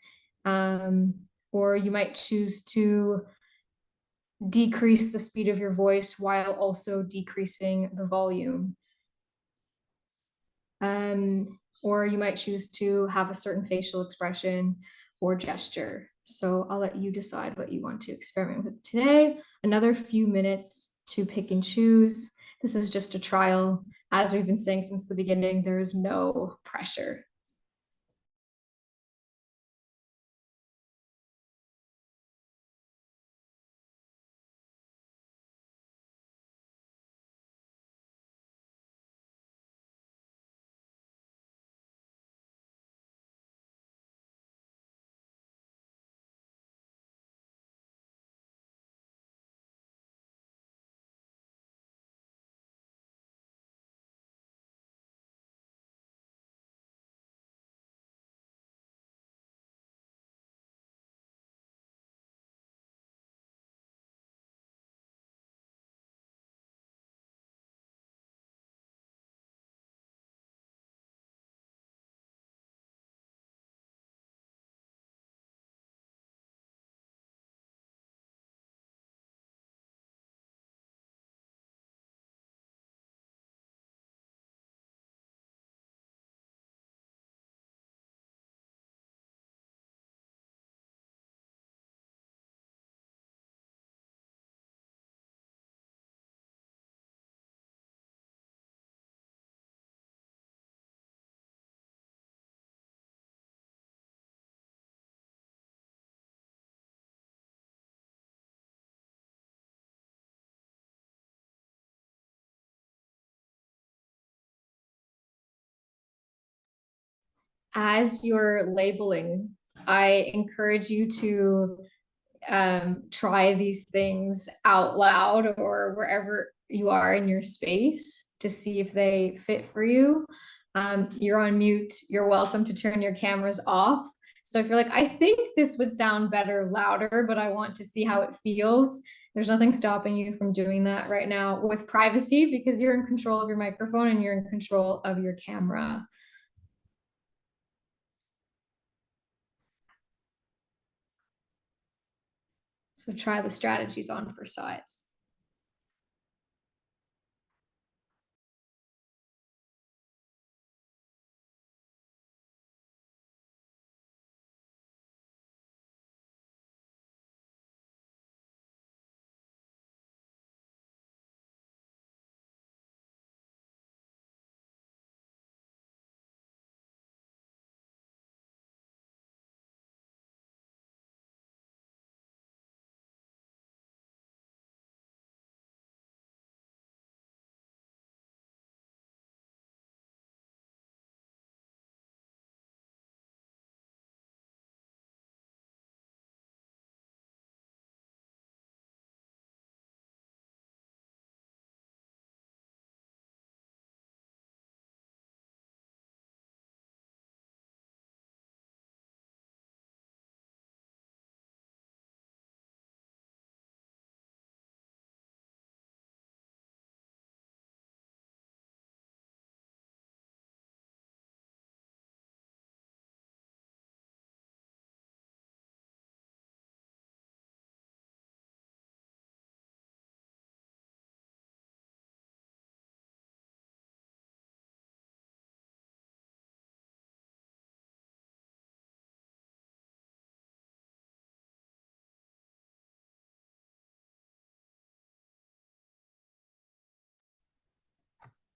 or you might choose to decrease the speed of your voice while also decreasing the volume. Or you might choose to have a certain facial expression or gesture. So I'll let you decide what you want to experiment with today. Another few minutes to pick and choose. This is just a trial. As we've been saying since the beginning, there is no pressure. As you're labeling, I encourage you to try these things out loud or wherever you are in your space to see if they fit for you. You're on mute. You're welcome to turn your cameras off. So if you're like, I think this would sound better louder, but I want to see how it feels, there's nothing stopping you from doing that right now with privacy because you're in control of your microphone and you're in control of your camera. So try the strategies on for size.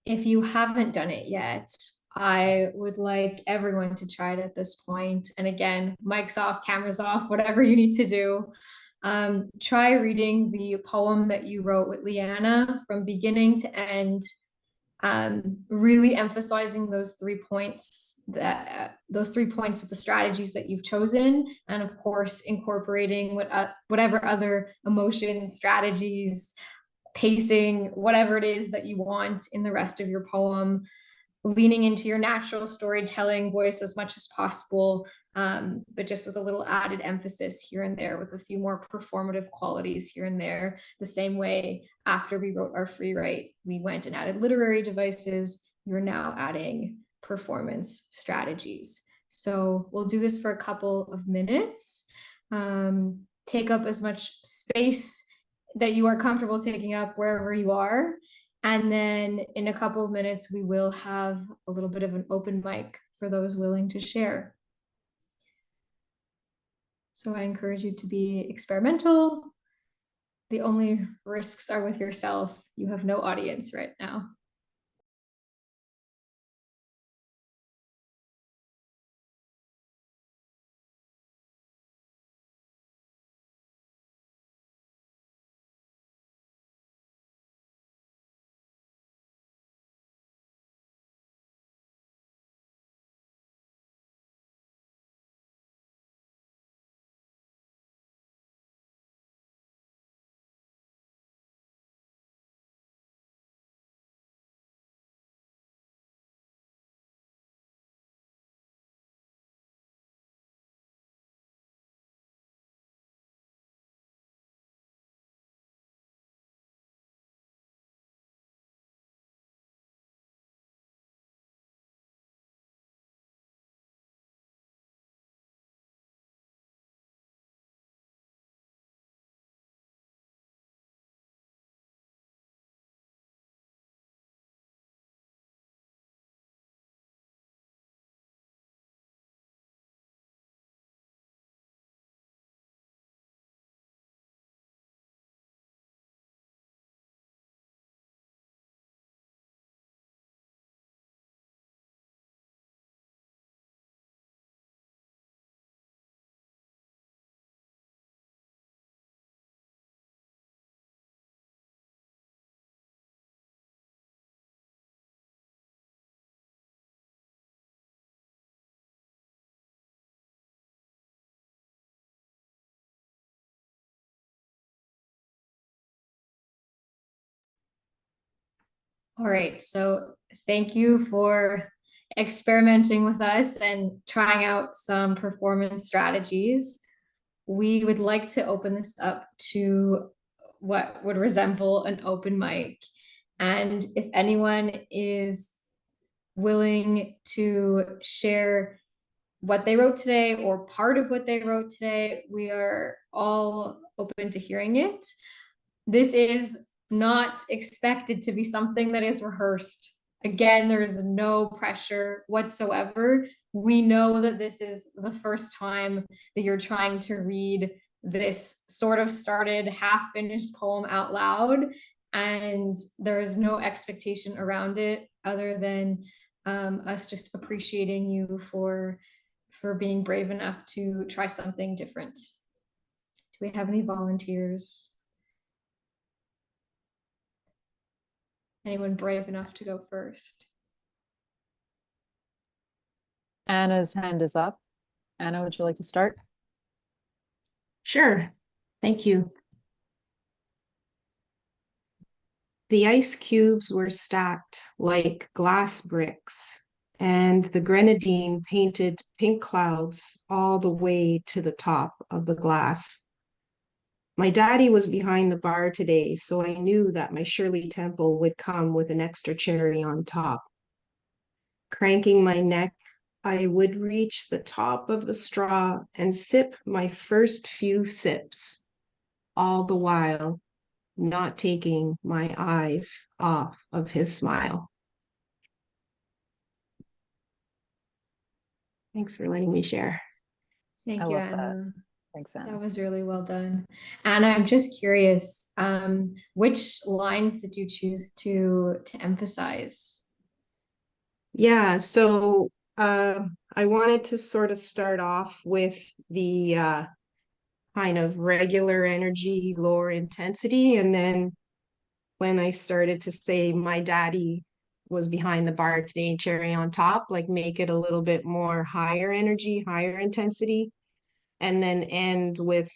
If you haven't done it yet, I would like everyone to try it at this point. And again, mics off, cameras off, whatever you need to do. Try reading the poem that you wrote with Liana from beginning to end, really emphasizing those 3 points those 3 points with the strategies that you've chosen, and of course incorporating whatever other emotions, strategies, pacing, whatever it is that you want in the rest of your poem, leaning into your natural storytelling voice as much as possible, but just with a little added emphasis here and there, with a few more performative qualities here and there. The same way after we wrote our free write, we went and added literary devices, you're now adding performance strategies. So we'll do this for a couple of minutes. Take up as much space that you are comfortable taking up wherever you are. And then in a couple of minutes, we will have a little bit of an open mic for those willing to share. So I encourage you to be experimental. The only risks are with yourself. You have no audience right now. All right, so thank you for experimenting with us and trying out some performance strategies. We would like to open this up to what would resemble an open mic. And if anyone is willing to share what they wrote today or part of what they wrote today, we are all open to hearing it. This is not expected to be something that is rehearsed. Again, there is no pressure whatsoever. We know that this is the first time that you're trying to read this sort of started, half-finished poem out loud, and there is no expectation around it other than us just appreciating you for being brave enough to try something different. Do we have any volunteers? Anyone brave enough to go first?
Anna's hand is up. Anna, would you like to start?
Sure. Thank you. The ice cubes were stacked like glass bricks, and the grenadine painted pink clouds all the way to the top of the glass. My daddy was behind the bar today, so I knew that my Shirley Temple would come with an extra cherry on top. Cranking my neck, I would reach the top of the straw and sip my first few sips, all the while not taking my eyes off of his smile. Thanks for letting me share.
Thank
I
you,
love
Anna.
that. Thanks,
That
Anna.
was really well done. Anna, I'm just curious, which lines did you choose to emphasize?
Yeah, so I wanted to sort of start off with the kind of regular energy, lower intensity, and then when I started to say my daddy was behind the bar today, cherry on top, like make it a little bit more higher energy, higher intensity, and then end with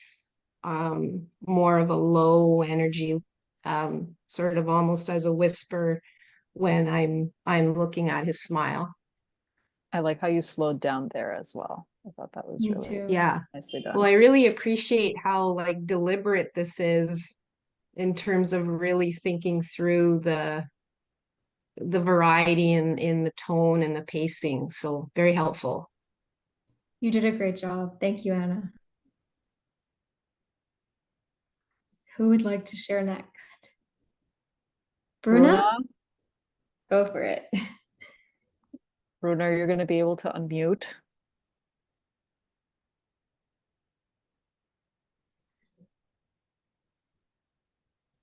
more of a low energy, sort of almost as a whisper when I'm looking at his smile.
I like how you slowed down there as well. I thought that was
Me
really
too.
Yeah.
nicely done.
Well, I really appreciate how like deliberate this is in terms of really thinking through the variety in the tone and the pacing. So very helpful.
You did a great job. Thank you, Anna. Who would like to share next? Bruna? Go for it.
Bruna, you're going to be able to unmute.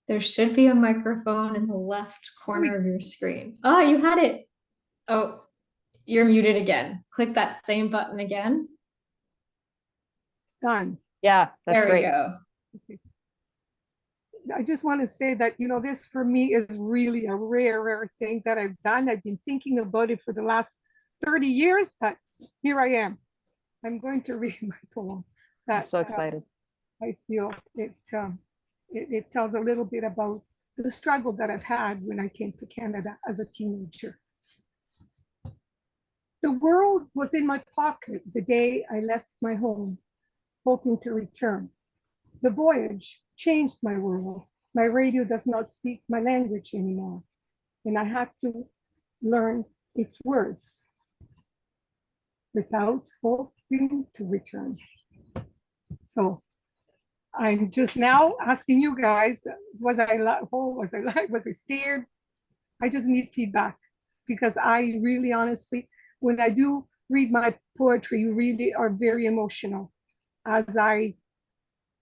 There should be a microphone in the left corner of your screen. Oh, you had it. Oh, you're muted again. Click that same button again.
Done.
Yeah, that's
There we
great.
go.
I just want to say that, you know, this for me is really a rare thing that I've done. I've been thinking about it for the last 30 years, but here I am. I'm going to read my poem.
I'm so excited.
I feel it tells a little bit about the struggle that I've had when I came to Canada as a teenager. The world was in my pocket the day I left my home, hoping to return. The voyage changed my world. My radio does not speak my language anymore, and I had to learn its words without hoping to return. So I'm just now asking you guys, was I scared? I just need feedback, because I really honestly, when I do read my poetry, really are very emotional.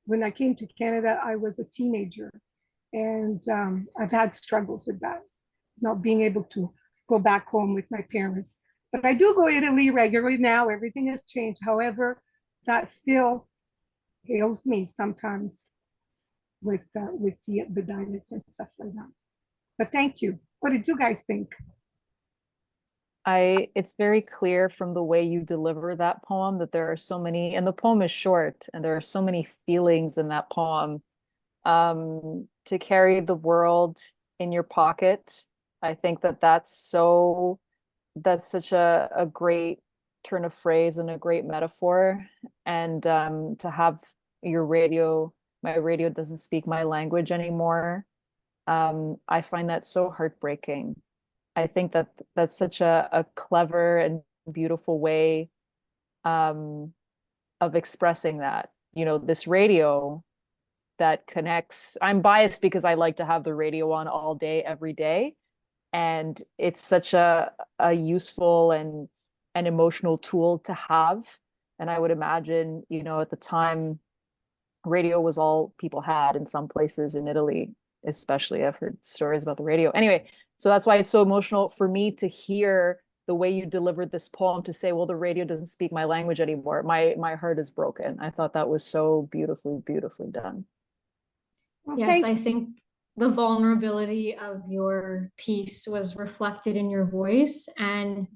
When I came to Canada, I was a teenager, and I've had struggles with that, not being able to go back home with my parents. But I do go to Italy regularly now. Everything has changed. However, that still ails me sometimes with the dialect and stuff like that. But thank you. What did you guys think?
It's very clear from the way you deliver that poem that there are so many, and the poem is short, and there are so many feelings in that poem. To carry the world in your pocket, I think that's such a great turn of phrase and a great metaphor. And to have your radio, my radio doesn't speak my language anymore. I find that so heartbreaking. I think that's such a clever and beautiful way of expressing that. You know, this radio that connects. I'm biased because I like to have the radio on all day, every day. And it's such a useful and an emotional tool to have. And I would imagine, you know, at the time, radio was all people had in some places in Italy, especially. I've heard stories about the radio. Anyway, so that's why it's so emotional for me to hear the way you delivered this poem, to say, well, the radio doesn't speak my language anymore. My heart is broken. I thought that was so beautifully done.
Well,
Yes, I think the vulnerability of your piece was reflected in your voice. And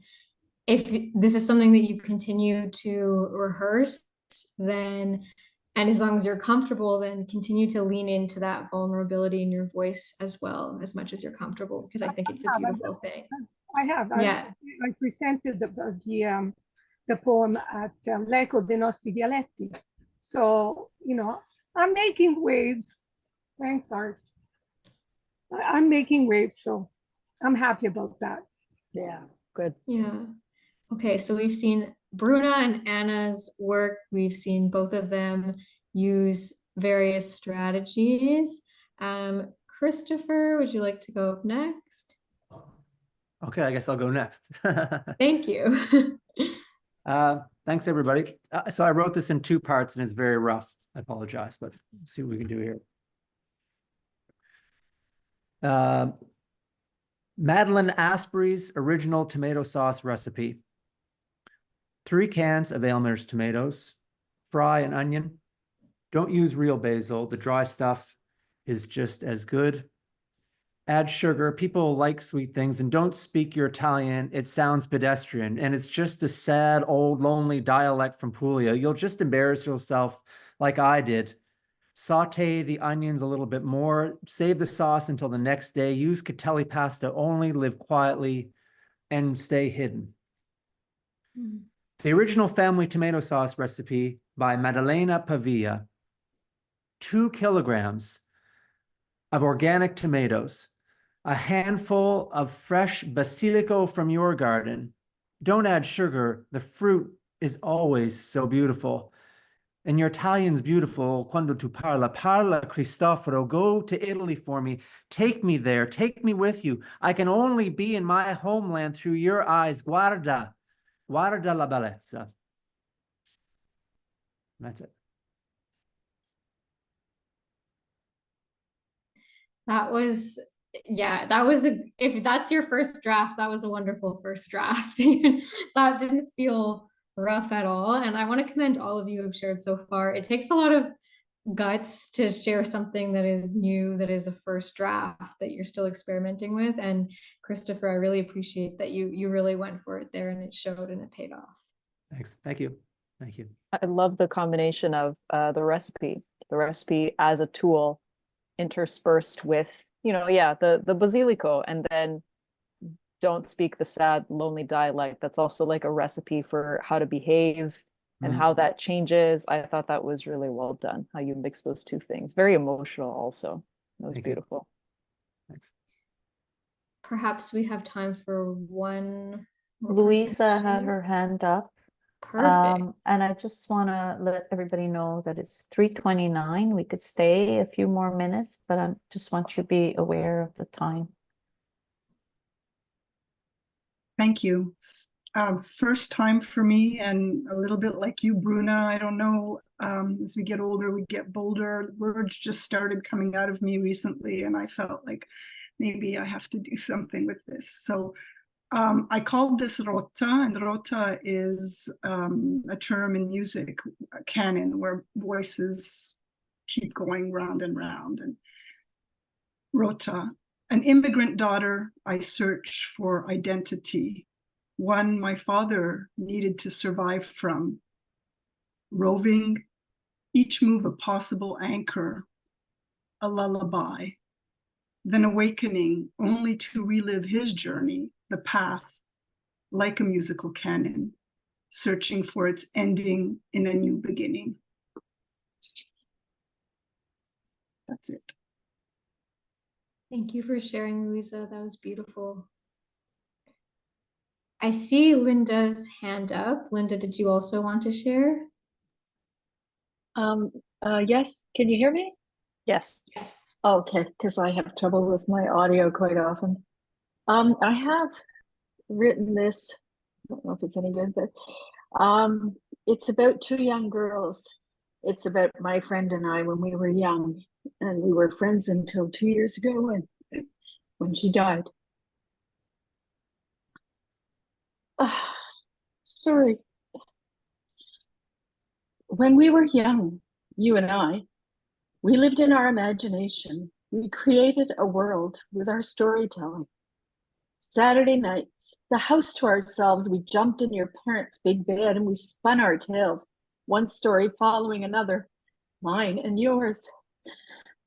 if this is something that you continue to rehearse, then, and as long as you're comfortable, then continue to lean into that vulnerability in your voice as well, as much as you're comfortable, because I think it's a beautiful thing.
I have.
Yeah.
I presented the poem at L'Eco dei Nostri Dialetti. So, you know, I'm making waves. Thanks, Art. I'm making waves, so I'm happy about that.
Yeah, good.
Yeah. Okay, so we've seen Bruna and Anna's work. We've seen both of them use various strategies. Christopher, would you like to go up next?
Okay, I guess I'll go next.
Thank you.
Thanks, everybody. So I wrote this in two parts, and it's very rough. I apologize, but let's see what we can do here. Madeline Asprey's original tomato sauce recipe. 3 cans of Aylmer's tomatoes, fry an onion. Don't use real basil. The dry stuff is just as good. Add sugar. People like sweet things, and don't speak your Italian. It sounds pedestrian, and it's just a sad, old, lonely dialect from Puglia. You'll just embarrass yourself like I did. Saute the onions a little bit more. Save the sauce until the next day. Use catelli pasta only. Live quietly and stay hidden. The original family tomato sauce recipe by Maddalena Pavia. 2 kilograms of organic tomatoes, a handful of fresh basilico from your garden. Don't add sugar. The fruit is always so beautiful. And your Italian's beautiful. Quando tu parla, parla Cristoforo. Go to Italy for me. Take me there. Take me with you. I can only be in my homeland through your eyes. Guarda. Guarda la bellezza. That's it.
That was, yeah, that was if that's your first draft, that was a wonderful first draft. That didn't feel rough at all. And I want to commend all of you who've shared so far. It takes a lot of guts to share something that is new, that is a first draft that you're still experimenting with. And Christopher, I really appreciate that you really went for it there, and it showed and it paid off.
Thanks. Thank you. Thank you.
I love the combination of the recipe as a tool interspersed with, the basilico, and then don't speak the sad, lonely dialect. That's also like a recipe for how to behave and how that changes. I thought that was really well done, how you mix those two things. Very emotional also. That was beautiful.
Thanks.
Perhaps we have time for one more
Louisa
person.
had her hand up.
Perfect.
And I just want to let everybody know that it's 3:29. We could stay a few more minutes, but I just want you to be aware of the time.
Thank you. First time for me, and a little bit like you, Bruna. I don't know, as we get older, we get bolder. Words just started coming out of me recently, and I felt like maybe I have to do something with this. So I called this rota, and rota is a term in music, a canon, where voices keep going round and round. And rota, an immigrant daughter, I search for identity, one my father needed to survive from. Roving, each move a possible anchor, a lullaby, then awakening only to relive his journey, the path, like a musical canon, searching for its ending in a new beginning. That's it.
Thank you for sharing, Louisa. That was beautiful. I see Linda's hand up. Linda, did you also want to share?
Yes, can you hear me?
Yes.
Yes.
Okay, because I have trouble with my audio quite often. I have written this, I don't know if it's any good, but it's about 2 young girls. It's about my friend and I when we were young, and we were friends until 2 years ago when she died. Sorry. When we were young, you and I, we lived in our imagination. We created a world with our storytelling. Saturday nights, the house to ourselves, we jumped in your parents' big bed and we spun our tales, one story following another, mine and yours.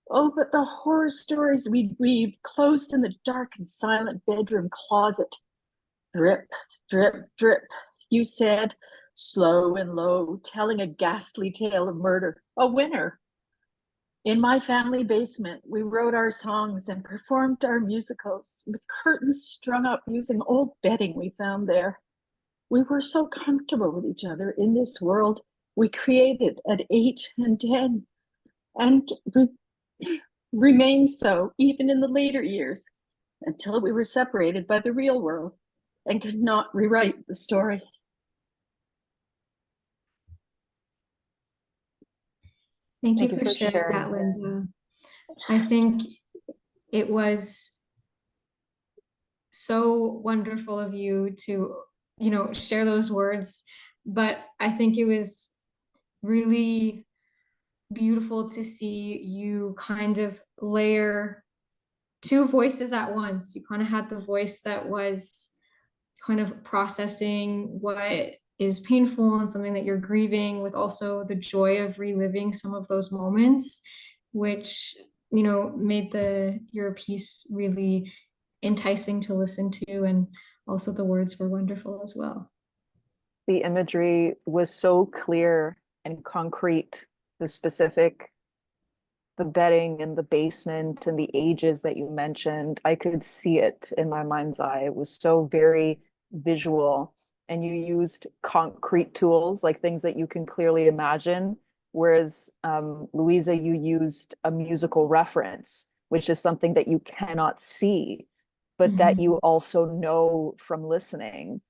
Oh, but the horror stories we'd weave closed in the dark and silent bedroom closet. Drip, drip, drip, you said, slow and low, telling a ghastly tale of murder, a winner. In my family basement, we wrote our songs and performed our musicals with curtains strung up using old bedding we found there. We were so comfortable with each other in this world we created at 8 and 10, and remained so even in the later years until we were separated by the real world and could not rewrite the story.
Thank you for sharing that, Linda. I think it was so wonderful of you to, share those words. But I think it was really beautiful to see you kind of layer two voices at once. You kind of had the voice that was kind of processing what is painful and something that you're grieving, with also the joy of reliving some of those moments, which made your piece really enticing to listen to, and also the words were wonderful as well.
The imagery was so clear and concrete, the bedding and the basement and the ages that you mentioned. I could see it in my mind's eye. It was so very visual, and you used concrete tools, like things that you can clearly imagine. Whereas Louisa, you used a musical reference, which is something that you cannot see, but that you also know from listening.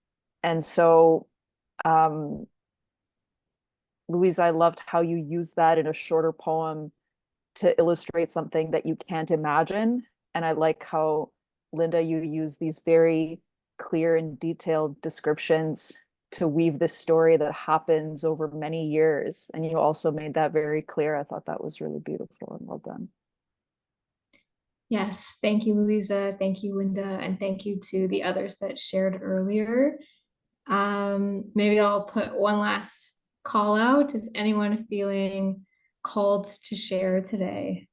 And so, Louisa, I loved how you used that in a shorter poem to illustrate something that you can't imagine. And I like how, Linda, you use these very clear and detailed descriptions to weave this story that happens over many years. And you also made that very clear. I thought that was really beautiful and well done.
Yes, thank you, Louisa. Thank you, Linda. And thank you to the others that shared earlier. Maybe I'll put one last call out. Is anyone feeling called to share today?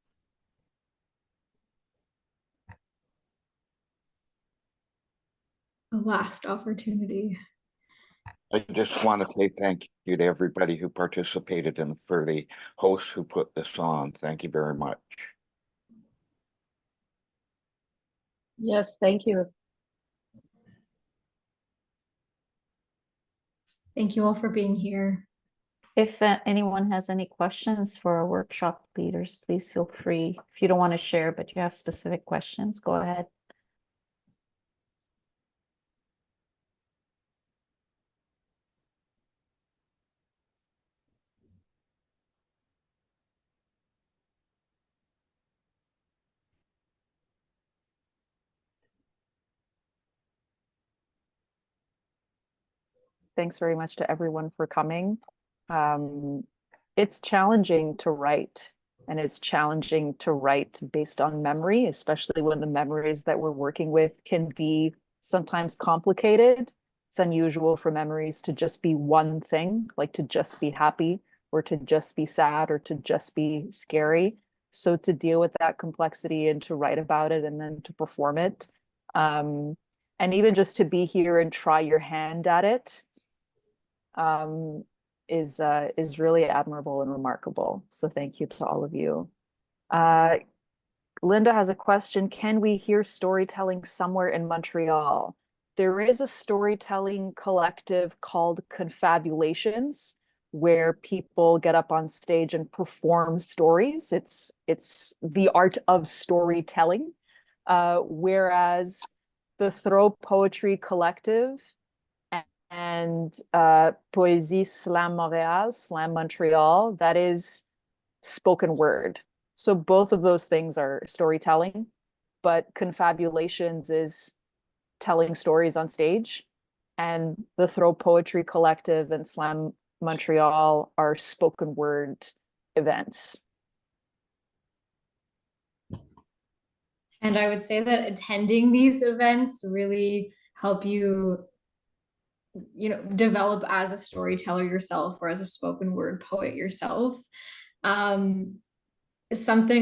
A last opportunity.
I just want to say thank you to everybody who participated and for the hosts who put this on. Thank you very much.
Yes, thank you.
Thank you all for being here.
If anyone has any questions for our workshop leaders, please feel free. If you don't want to share, but you have specific questions, go ahead.
Thanks very much to everyone for coming. It's challenging to write, and it's challenging to write based on memory, especially when the memories that we're working with can be sometimes complicated. It's unusual for memories to just be one thing, like to just be happy or to just be sad or to just be scary. So to deal with that complexity and to write about it and then to perform it, and even just to be here and try your hand at it, is really admirable and remarkable. So thank you to all of you. Linda has a question. Can we hear storytelling somewhere in Montreal? There is a storytelling collective called Confabulations, where people get up on stage and perform stories. It's the art of storytelling. Whereas the Throw Poetry Collective and Poésie Slam Montréal, Slam Montreal, that is spoken word. So both of those things are storytelling, but Confabulations is telling stories on stage, and the Throw Poetry Collective and Slam Montreal are spoken word events.
And I would say that attending these events really help you, develop as a storyteller yourself or as a spoken word poet yourself. Something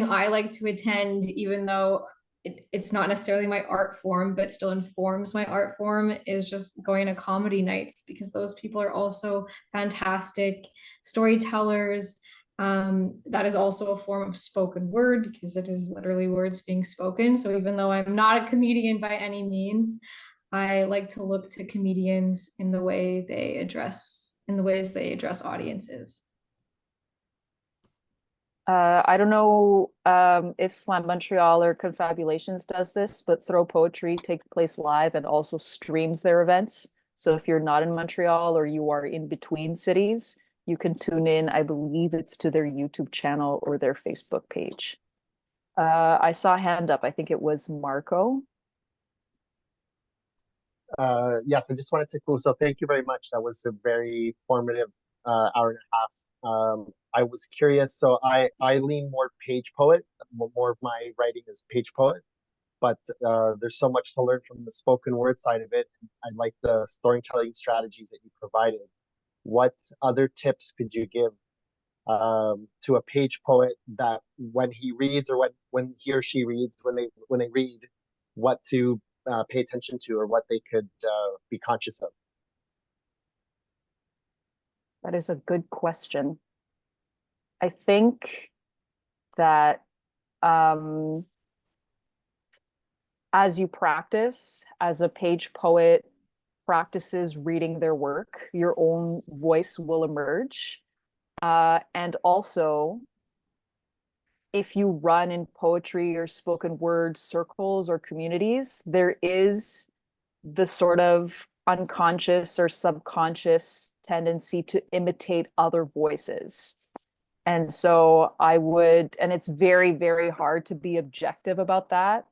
I like to attend, even though it's not necessarily my art form, but still informs my art form, is just going to comedy nights, because those people are also fantastic storytellers. That is also a form of spoken word, because it is literally words being spoken. So even though I'm not a comedian by any means, I like to look to comedians in the ways they address audiences.
I don't know if Slam Montreal or Confabulations does this, but Throw Poetry takes place live and also streams their events. So if you're not in Montreal or you are in between cities, you can tune in. I believe it's to their YouTube channel or their Facebook page. I saw a hand up. I think it was Marco.
Yes, I just wanted to close. So thank you very much. That was a very formative hour and a half. I was curious. So I lean more page poet. More of my writing is page poet, but there's so much to learn from the spoken word side of it. I like the storytelling strategies that you provided. What other tips could you give to a page poet that when he reads, or when he or she reads, when they read, what to pay attention to, or what they could be conscious of?
That is a good question. I think that as you practice, as a page poet practices reading their work, your own voice will emerge. And also, if you run in poetry or spoken word circles or communities, there is the sort of unconscious or subconscious tendency to imitate other voices. And so I would, and it's very, very hard to be objective about that.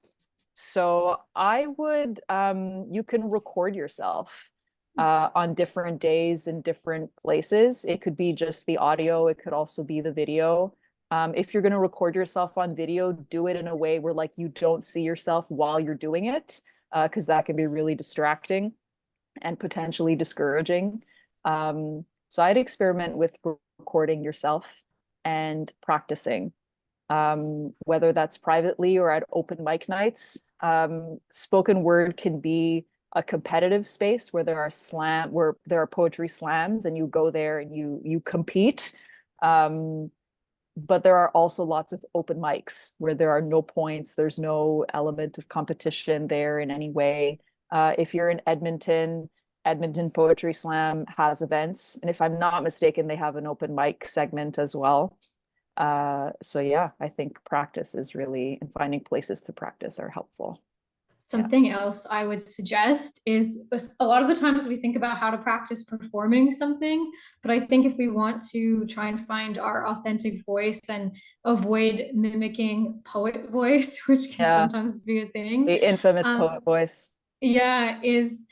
So I would, you can record yourself on different days in different places. It could be just the audio, it could also be the video. If you're going to record yourself on video, do it in a way where like you don't see yourself while you're doing it, because that can be really distracting and potentially discouraging. So I'd experiment with recording yourself and practicing, whether that's privately or at open mic nights. Spoken word can be a competitive space where there are poetry slams and you go there and you compete. But there are also lots of open mics where there are no points. There's no element of competition there in any way. If you're in Edmonton Poetry Slam has events. And if I'm not mistaken, they have an open mic segment as well. So yeah, I think practice is really, and finding places to practice are helpful.
Something else I would suggest is a lot of the times we think about how to practice performing something, but I think if we want to try and find our authentic voice and avoid mimicking poet voice, which can sometimes be a thing.
The infamous poet voice.
Yeah, is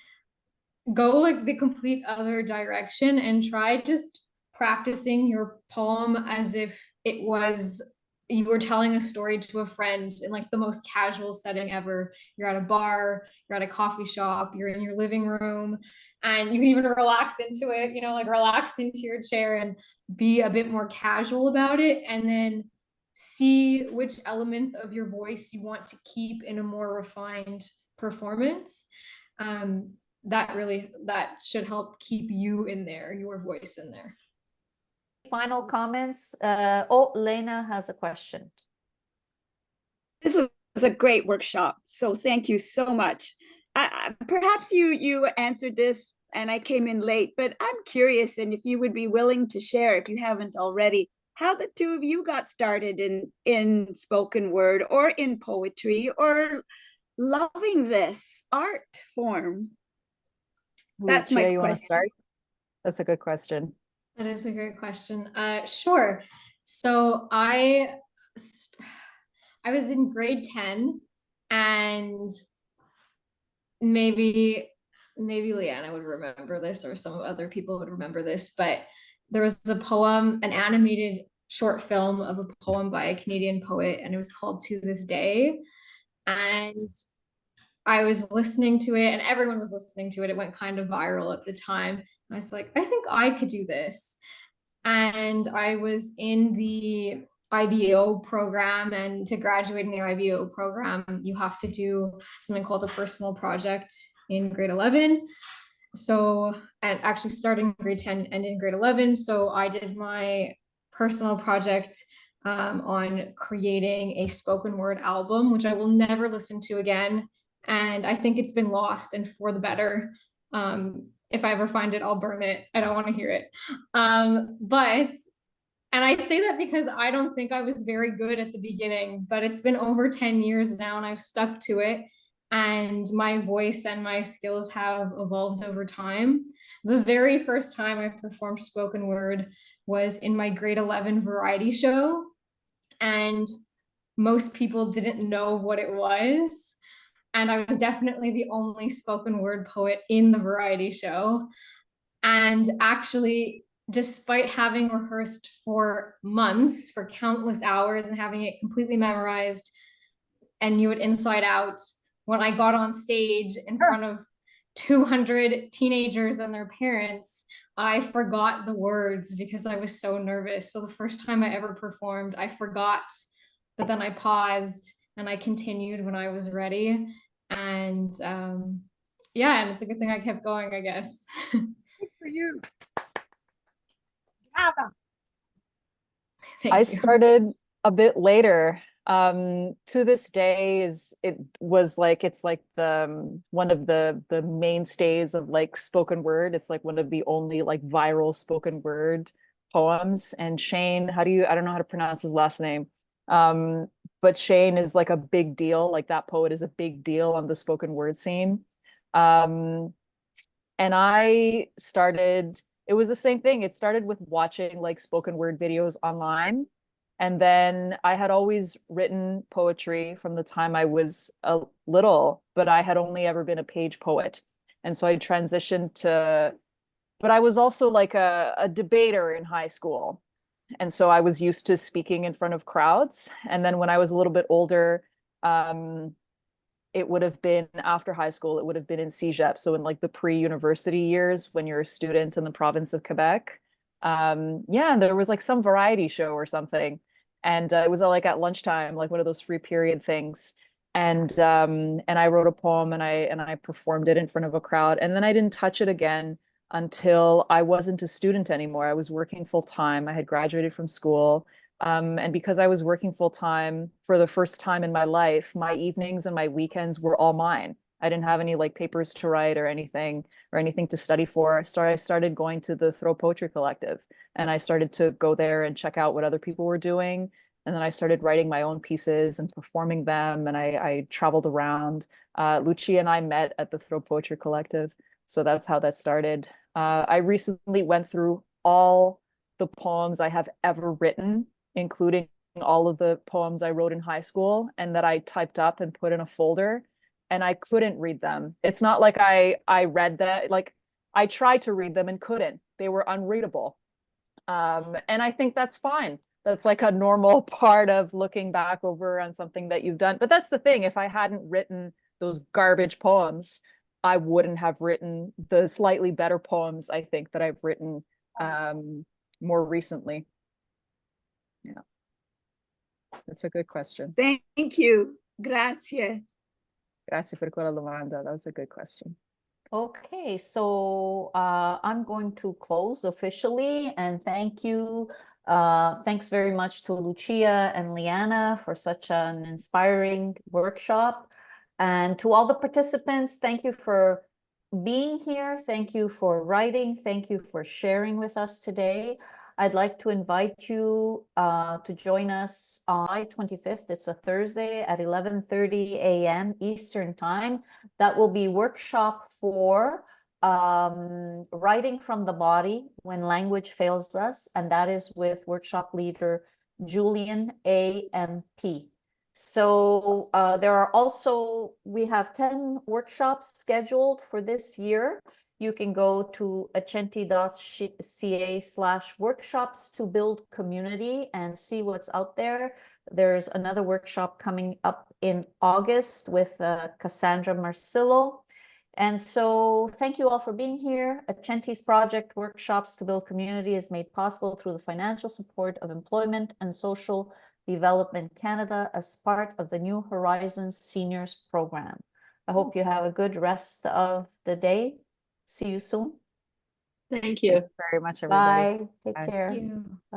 go like the complete other direction and try just practicing your poem as if it was you were telling a story to a friend in like the most casual setting ever. You're at a bar, you're at a coffee shop, you're in your living room, and you can even relax into it, you know, like relax into your chair and be a bit more casual about it, and then see which elements of your voice you want to keep in a more refined performance. That should help keep you in there, your voice in there.
Final comments? Lena has a question.
This was a great workshop, so thank you so much. Perhaps you answered this and I came in late, but I'm curious, and if you would be willing to share, if you haven't already, how the two of you got started in spoken word or in poetry or loving this art form. That's my
you
question.
Want to start? That's a good question.
That is a great question. Sure. So I was in grade 10, and maybe Liana would remember this, or some other people would remember this, but there was a poem, an animated short film of a poem by a Canadian poet, and it was called To This Day. And I was listening to it and everyone was listening to it. It went kind of viral at the time. And I was like, I think I could do this. And I was in the IBO program, and to graduate in the IBO program, you have to do something called a personal project in grade 11. So, and actually starting grade 10 and in grade 11. So I did my personal project on creating a spoken word album, which I will never listen to again. And I think it's been lost, and for the better. If I ever find it, I'll burn it. I don't want to hear it. And I say that because I don't think I was very good at the beginning, but it's been over 10 years now and I've stuck to it. And my voice and my skills have evolved over time. The very first time I performed spoken word was in my grade 11 variety show. And most people didn't know what it was. And I was definitely the only spoken word poet in the variety show. And actually, despite having rehearsed for months, for countless hours, and having it completely memorized and knew it inside out, when I got on stage in front of 200 teenagers and their parents, I forgot the words because I was so nervous. So the first time I ever performed, I forgot, but then I paused and I continued when I was ready. And yeah, and it's a good thing I kept going, I guess.
Good for you. Brava.
I started a bit later. To this day it's like the one of the mainstays of like spoken word. It's like one of the only like viral spoken word poems. And Shane, I don't know how to pronounce his last name. But Shane is like a big deal. Like that poet is a big deal on the spoken word scene. And I started, it was the same thing. It started with watching like spoken word videos online. And then I had always written poetry from the time I was a little, but I had only ever been a page poet. And so I transitioned to, but I was also like a debater in high school. And so I was used to speaking in front of crowds. And then when I was a little bit older, it would have been after high school, it would have been in CEGEP. So in like the pre-university years when you're a student in the province of Quebec. Yeah, and there was like some variety show or something. And it was like at lunchtime, like one of those free period things. And I wrote a poem and I performed it in front of a crowd. And then I didn't touch it again until I wasn't a student anymore. I was working full time. I had graduated from school. And because I was working full time for the first time in my life, my evenings and my weekends were all mine. I didn't have any like papers to write or anything to study for. So I started going to the Throw Poetry Collective, and I started to go there and check out what other people were doing. And then I started writing my own pieces and performing them. And I traveled around. Lucia and I met at the Throw Poetry Collective. So that's how that started. I recently went through all the poems I have ever written, including all of the poems I wrote in high school and that I typed up and put in a folder, and I couldn't read them. It's not like I read that, like I tried to read them and couldn't. They were unreadable. And I think that's fine. That's like a normal part of looking back over on something that you've done. But that's the thing, if I hadn't written those garbage poems, I wouldn't have written the slightly better poems, I think, that I've written more recently. Yeah, that's a good question.
Thank you. Grazie.
Grazie per quella domanda. That was a good question.
Okay, so I'm going to close officially, and thank you. Thanks very much to Lucia and Liana for such an inspiring workshop. And to all the participants, thank you for being here. Thank you for writing. Thank you for sharing with us today. I'd like to invite you to join us on July 25th. It's a Thursday at 11:30 a.m. Eastern Time. That will be workshop for writing from the body when language fails us. And that is with workshop leader Julian A.M.P. So there are also, we have 10 workshops scheduled for this year. You can go to accenti.ca/workshops to build community and see what's out there. There's another workshop coming up in August with Cassandra Marcillo. And so thank you all for being here. Accenti's project Workshops to Build Community is made possible through the financial support of Employment and Social Development Canada as part of the New Horizons Seniors Program. I hope you have a good rest of the day. See you soon.
Thank you
very much, everybody.
Bye. Take care.
Thank you.